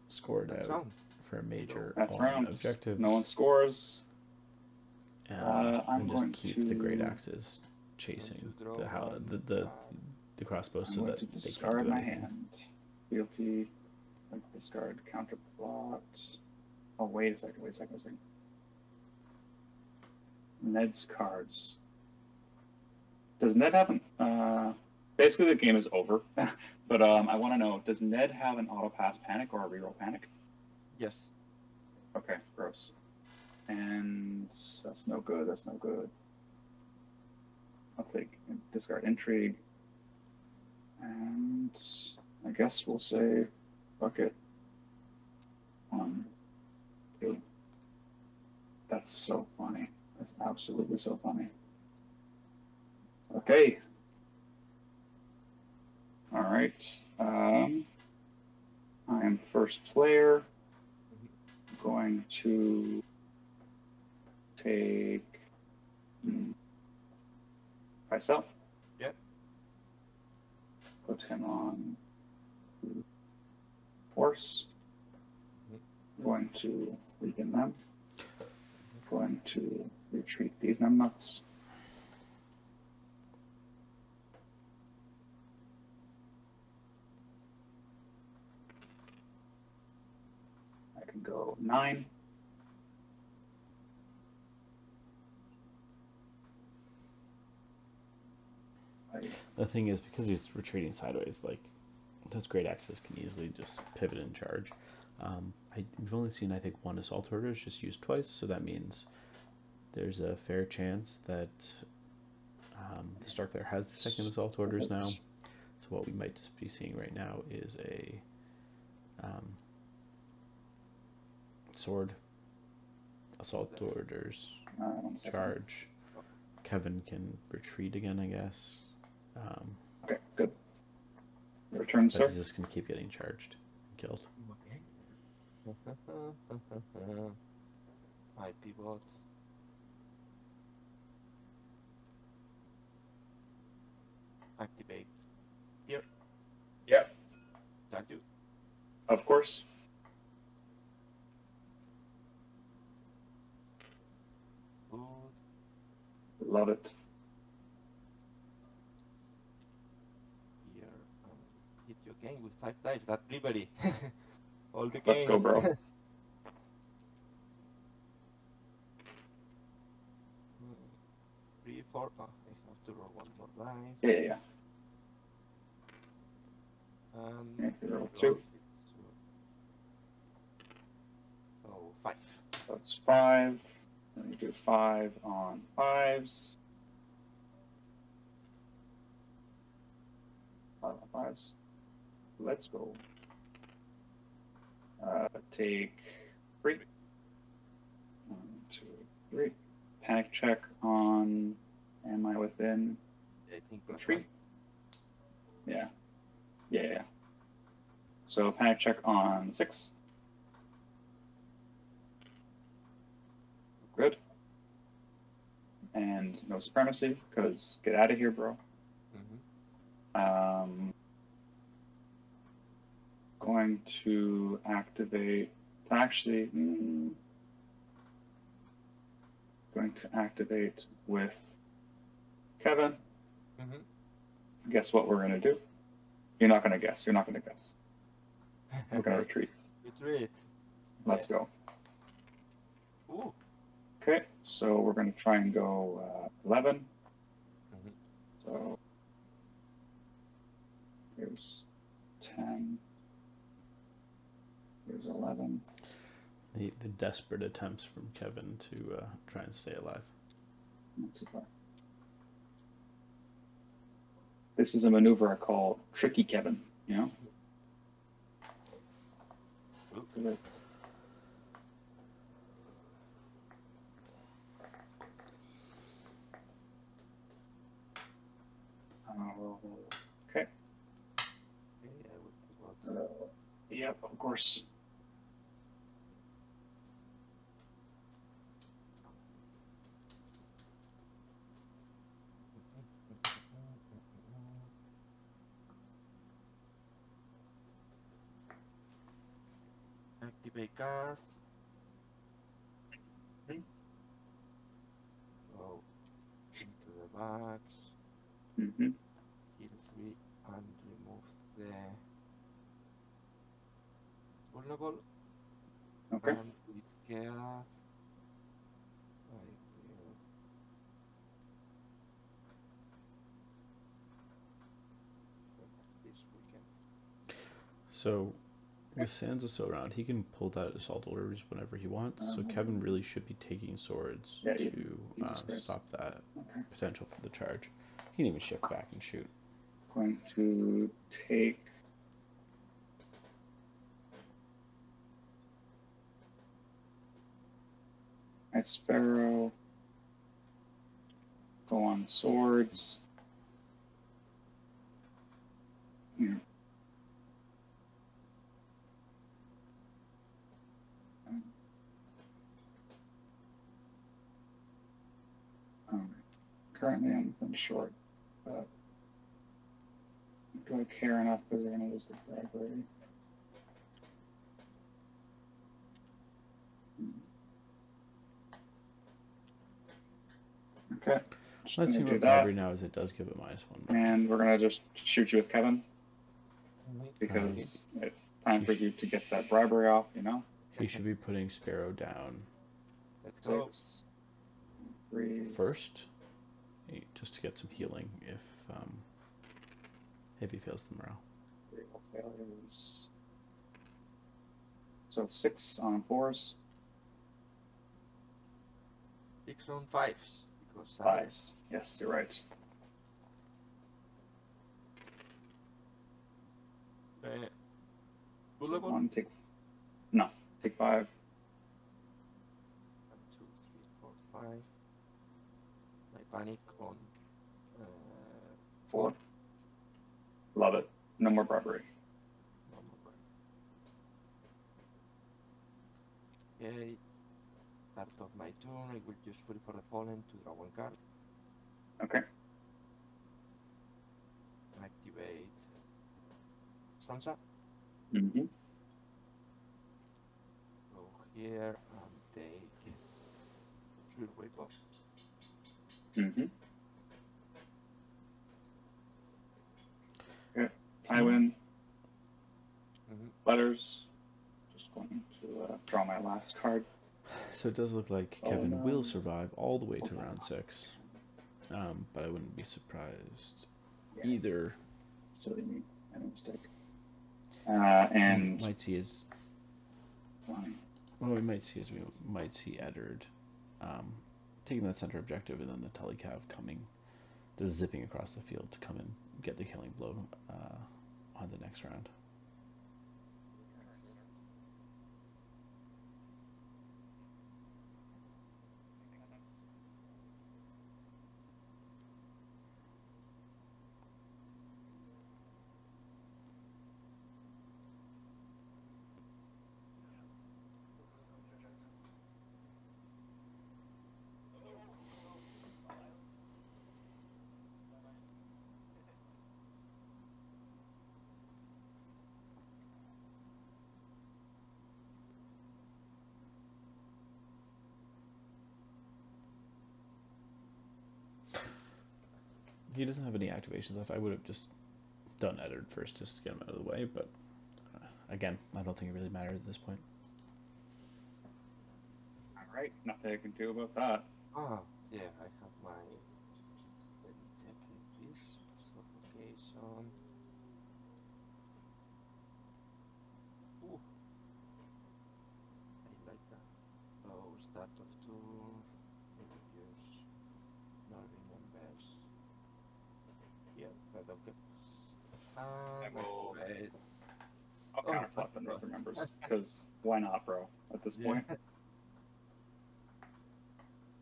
scored out for a major on objective. No one scores. And just keep the Great Axes chasing the crossbows so that they can't do discard my anything. hand. Fealty, discard counterplot. Oh, wait a second. Ned's cards. Does Ned have an basically the game is over, but I want to know, does Ned have an auto pass panic or a reroll panic? yes. Okay, gross. And that's no good. I'll take discard intrigue. And I guess we'll say fuck it. 1, 2. That's so funny. That's absolutely so funny. Okay. All right. I am first player. I'm going to take Pycelle. Yep. Put him on force. Going to weaken them. Going to retreat these numbnuts. I can go 9. The thing is, because he's retreating sideways, like, those great axes can easily just pivot and charge. We've only seen, I think, 1 assault orders just used twice, so that means there's a fair chance that the Stark player has the second assault orders now. So what we might just be seeing right now is a sword, assault orders, charge. Kevan can retreat again, I guess. Okay, good. Return, sir. He's just going to keep getting charged and killed. My pivots. Activate. Here. Yeah. Thank you. Of course. Good. Love it. Here. Hit you again with 5 dice. That bravery. All the game. Let's go, bro. 3, 4. Oh, I have to roll 1 more dice. Yeah. Roll 2. So 5. That's 5. Then you do 5 on 5s. 5 on 5s. Let's go. Take 3. 1, 2, 3. Panic check on. Am I within I think retreat? Yeah. So panic check on 6. Good. And no supremacy, because get out of here, bro. Going to activate. Going to activate with Kevan. Guess what we're going to do? You're not going to guess. We're going to retreat. Retreat. Let's go. Ooh. Okay, so we're going to try and go 11. So here's 10. Here's 11. The desperate attempts from Kevan to try and stay alive. Not too far. This is a maneuver I call Tricky Kevan, you know? Ooh. Okay. Yeah, Yep, of course. Activate gas. Go into the box. Heal 3 and remove the vulnerable. Okay. And with gas, I will this weekend. So with Sansa still around, he can pull that assault orders whenever he wants. So Kevan really should be taking swords to stop that potential for the charge. He can even shift back and shoot. Going to take my Sparrow. Go on swords. Here. Currently I'm within short, but do I care enough that we're going to lose the library? Okay. Just Let's see gonna do what that. bribery now is. It does give it -1. And we're gonna just shoot you with Kevan Mhm. because it's time for you to get that bribery off, you know? He should be putting Sparrow down Let's go. 6, 3. first, just to get some healing if he fails the morale. 3 failures. So 6 on 4s. 6 on 5s. Because 5s. Yes, you're right. So bullet 1, take 5. 1, 2, 3, 4, 5. My panic on 4. Love it. No more bribery. No more. Okay. Start of my turn, I will use Fury for the Fallen to draw 1 card. Okay. Activate Sansa. Mm-hmm. Go here and take Fury Weapon. Mm-hmm. Okay. Tywin. Letters. Just going to draw my last card. So it does look like Kevan will survive all the way to round 6. But I wouldn't be surprised either. Silly me. I made a mistake. And might see his. Fine. What we might see is we might see Eddard taking that center objective, and then the Telecav coming, just zipping across the field to come and get the killing blow on the next round. He doesn't have any activations left. I would have just done Eddard first just to get him out of the way, but again, I don't think it really matters at this point. Alright, nothing I can do about that. Ah, yeah, I have my. Let me check this. Suffocation. Ooh. I like that. So, start of turn. I will use Northern Numbers. Yeah, but okay. Activate. I'll counterplot the Northern members, because why not, bro, at this point?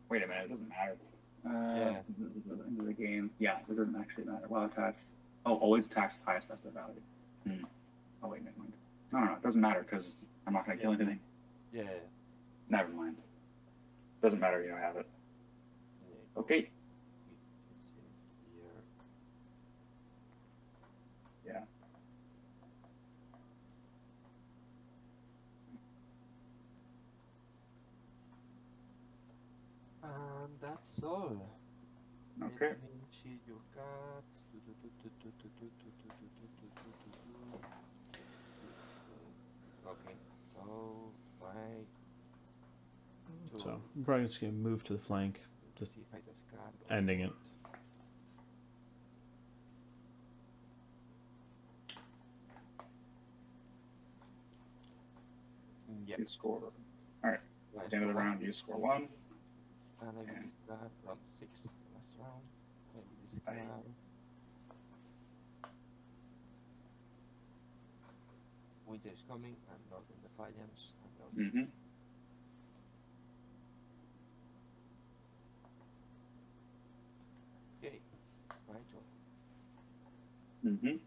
Wait a minute, it doesn't matter. End of the game. Yeah, it doesn't actually matter. Wow, tax. Oh, always tax the highest vested value. Oh, wait, never mind. No, it doesn't matter, because I'm not going to kill anything. Yeah. Never mind. Doesn't matter, you don't have it. Okay. Yeah. And that's all. Okay. Let me see your cards. Okay, so my. So I'm probably just gonna move to the flank, just see if I discard. ending it. Yep. You score. Alright. At the end of the round, you score 1. And I will discard round 6 last round. I will discard. Winter is coming and Northern Defiance and Northern. Okay, my turn.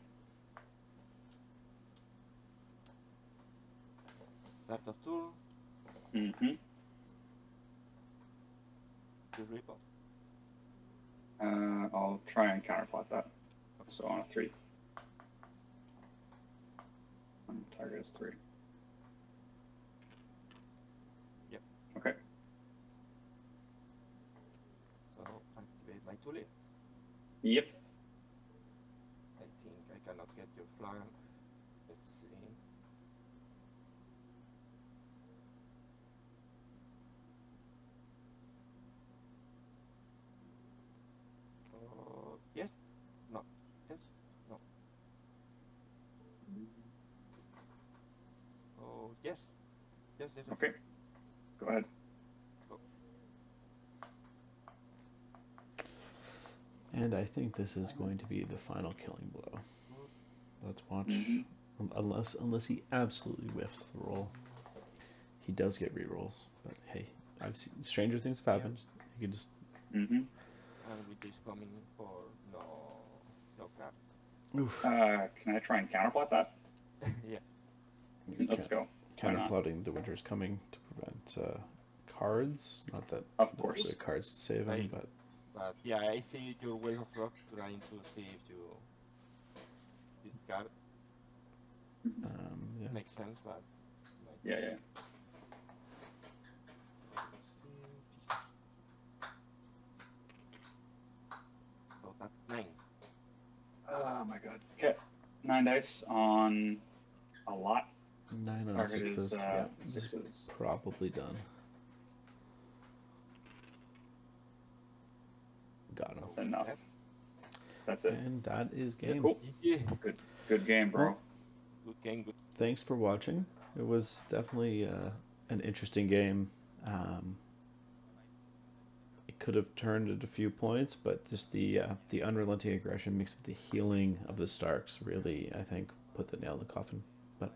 Start of turn. To report. I'll try and counterplot that. So on a 3. Target is 3. Yep. Okay. So Yep. I think I cannot get your flank. Let's see. Oh, yes. No. Yes. No. Oh, yes. Yes, yes, yes. Okay. Go ahead. Go. And I think this is going to be the final killing blow. Good. Let's watch. Mhm. Unless he absolutely whiffs the roll. He does get rerolls, but hey, I've seen stranger things have happened. He could just. Mhm. And with this coming for no card. Oof. Can I try and counterplot that? Yeah. Let's go. Why not? Counterplotting the winter's coming to prevent cards. Not that Of course. the cards to save him, Right. but But yeah, I see your Wave of Rock trying to see if you this card yeah. makes sense, but Yeah, yeah. so that's 9. Oh my god. Okay. 9 dice on a lot. 9 on Target sixes. is Yeah, this is sixes. probably done. Got him. So Enough. that, That's it. And that is game. Cool. yeah. Good game, bro. Well, Good game, good. Thanks for watching. It was definitely an interesting game. It could have turned at a few points, but just the unrelenting aggression mixed with the healing of the Starks really, I think, put the nail in the coffin. But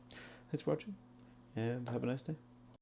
thanks for watching, and have a nice day.